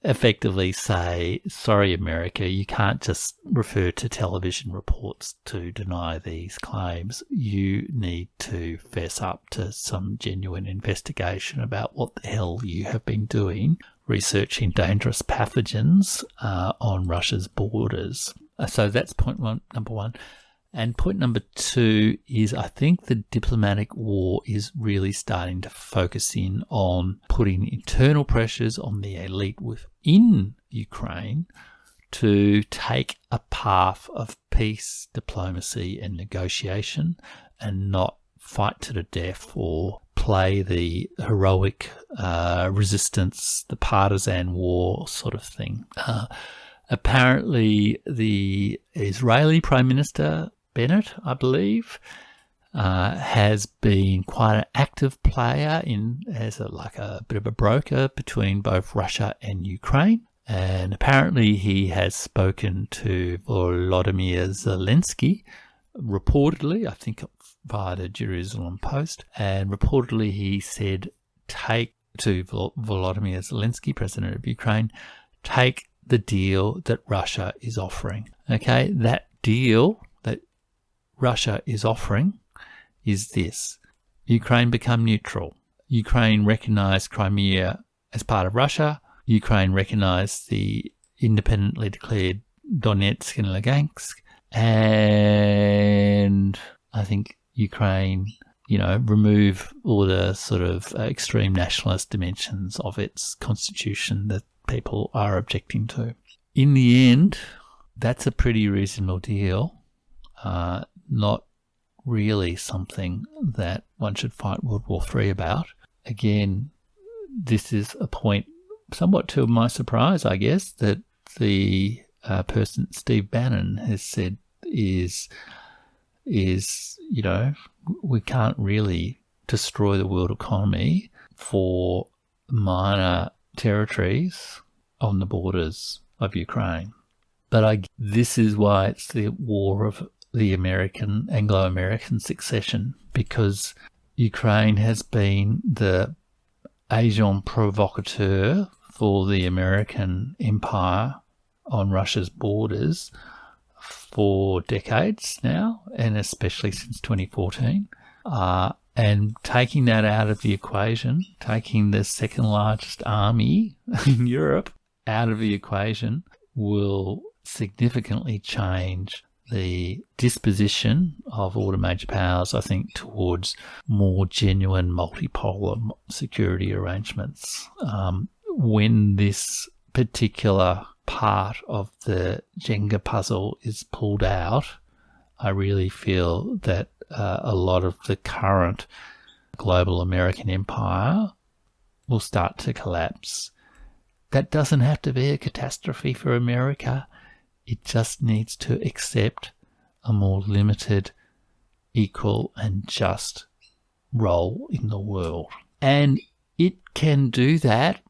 effectively say, sorry, America, you can't just refer to television reports to deny these claims. You need to fess up to some genuine investigation about what the hell you have been doing, researching dangerous pathogens on Russia's borders. So that's number one. And point number 2 is, I think the diplomatic war is really starting to focus in on putting internal pressures on the elite within Ukraine to take a path of peace, diplomacy and negotiation and not fight to the death or play the heroic resistance, the partisan war sort of thing. Apparently, the Israeli Prime Minister, Bennett, I believe, has been quite an active player as a bit of a broker between both Russia and Ukraine. And apparently he has spoken to Volodymyr Zelensky, reportedly, I think via the Jerusalem Post, and reportedly he said, take to Volodymyr Zelensky, President of Ukraine, take the deal that Russia is offering. Okay, that deal that Russia is offering is this. Ukraine become neutral. Ukraine recognize Crimea as part of Russia. Ukraine recognize the independently declared Donetsk and Lugansk. And I think Ukraine, remove all the sort of extreme nationalist dimensions of its constitution that people are objecting to. In the end, that's a pretty reasonable deal. Not really something that one should fight World War III about. Again, this is a point, somewhat to my surprise, I guess, that the person Steve Bannon has said is we can't really destroy the world economy for minor territories on the borders of Ukraine. But this is why it's the war of the Anglo-American Succession, because Ukraine has been the agent provocateur for the American empire on Russia's borders for decades now, and especially since 2014. And taking that out of the equation, taking the second largest army in Europe out of the equation, will significantly change the disposition of all the major powers, I think, towards more genuine multipolar security arrangements. When this particular part of the Jenga puzzle is pulled out, I really feel that a lot of the current global American empire will start to collapse. That doesn't have to be a catastrophe for America. It just needs to accept a more limited, equal and just role in the world. And it can do that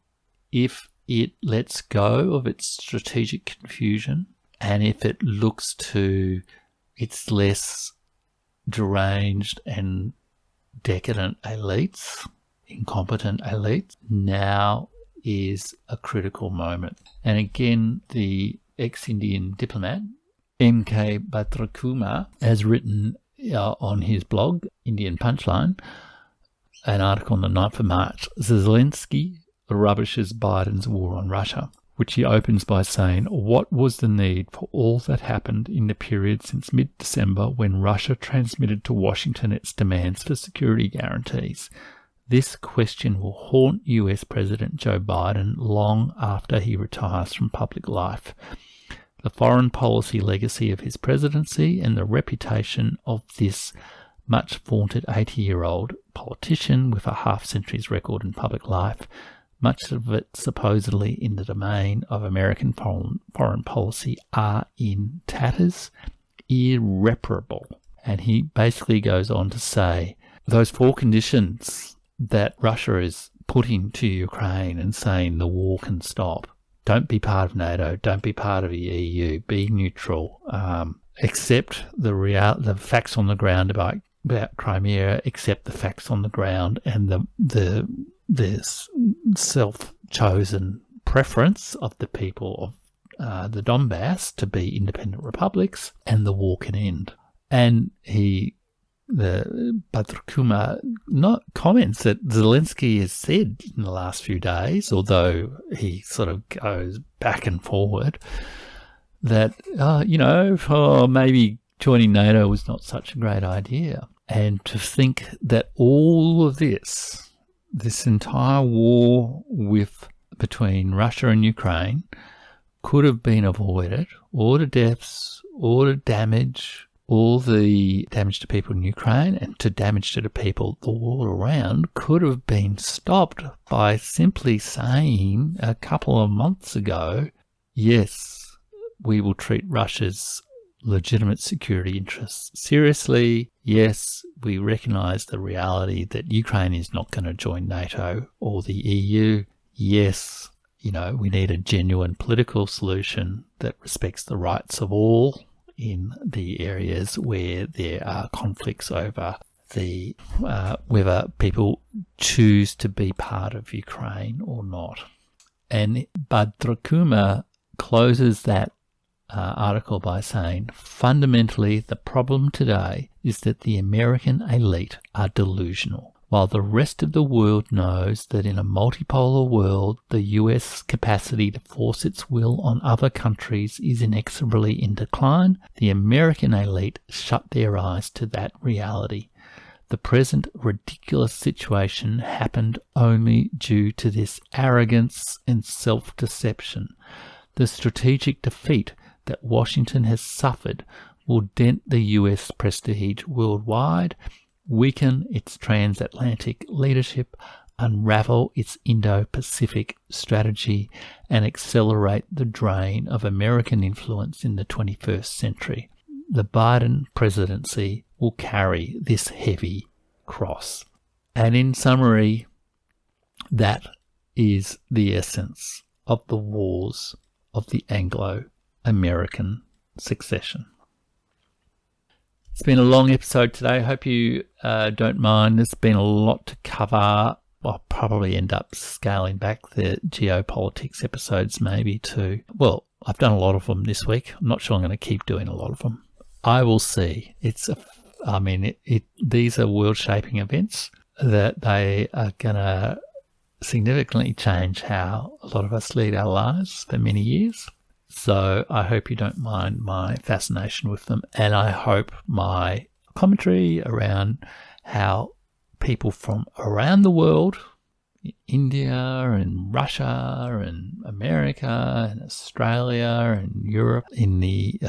if it lets go of its strategic confusion and if it looks to its less deranged and decadent elites, incompetent elites. Now is a critical moment. And again, the ex-Indian diplomat, M.K. Bhadrakhumar, has written on his blog, Indian Punchline, an article on the 9th of March, Zelensky rubbishes Biden's war on Russia, which he opens by saying, what was the need for all that happened in the period since mid-December when Russia transmitted to Washington its demands for security guarantees? This question will haunt US President Joe Biden long after he retires from public life. The foreign policy legacy of his presidency and the reputation of this much vaunted 80-year-old politician with a half-century's record in public life, much of it supposedly in the domain of American foreign policy, are in tatters, irreparable. And he basically goes on to say, those four conditions that Russia is putting to Ukraine and saying the war can stop. Don't be part of NATO. Don't be part of the EU. Be neutral. Accept the facts on the ground about Crimea. Accept the facts on the ground and the self-chosen preference of the people of the Donbass to be independent republics, and the war can end. And Bhadrakhumar not comments that Zelensky has said in the last few days, although he sort of goes back and forward, that, maybe joining NATO was not such a great idea. And to think that all of this entire war between Russia and Ukraine could have been avoided. All the deaths, all the damage, all the damage to people in Ukraine and to damage to the people the world around could have been stopped by simply saying a couple of months ago, yes, we will treat Russia's legitimate security interests seriously. Yes, we recognise the reality that Ukraine is not going to join NATO or the EU. Yes, we need a genuine political solution that respects the rights of all in the areas where there are conflicts over the whether people choose to be part of Ukraine or not. And Bhadrakhumar closes that article by saying, fundamentally, the problem today is that the American elite are delusional. While the rest of the world knows that in a multipolar world, the US capacity to force its will on other countries is inexorably in decline, the American elite shut their eyes to that reality. The present ridiculous situation happened only due to this arrogance and self-deception. The strategic defeat that Washington has suffered will dent the US prestige worldwide, weaken its transatlantic leadership, unravel its Indo-Pacific strategy, and accelerate the drain of American influence in the 21st century. The Biden presidency will carry this heavy cross. And in summary, that is the essence of the wars of the Anglo-American Succession. It's been a long episode today. I hope you don't mind. There's been a lot to cover. I'll probably end up scaling back the geopolitics episodes maybe to, well, I've done a lot of them this week. I'm not sure I'm going to keep doing a lot of them. I will see. These are world-shaping events that they are going to significantly change how a lot of us lead our lives for many years. So I hope you don't mind my fascination with them, and I hope my commentary around how people from around the world, India and Russia and America and Australia and Europe, in the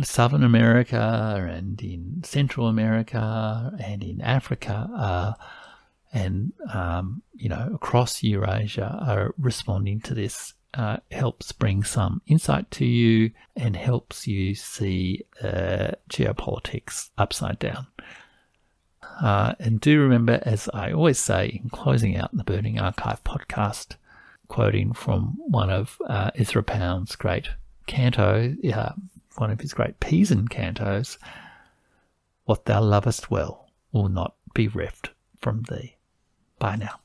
Southern America and in Central America and in Africa, and across Eurasia are responding to this. Helps bring some insight to you and helps you see geopolitics upside down. And do remember, as I always say in closing out the Burning Archive podcast, quoting from one of Ezra Pound's great canto, one of his great Pisan cantos, "What thou lovest well will not be reft from thee." Bye now.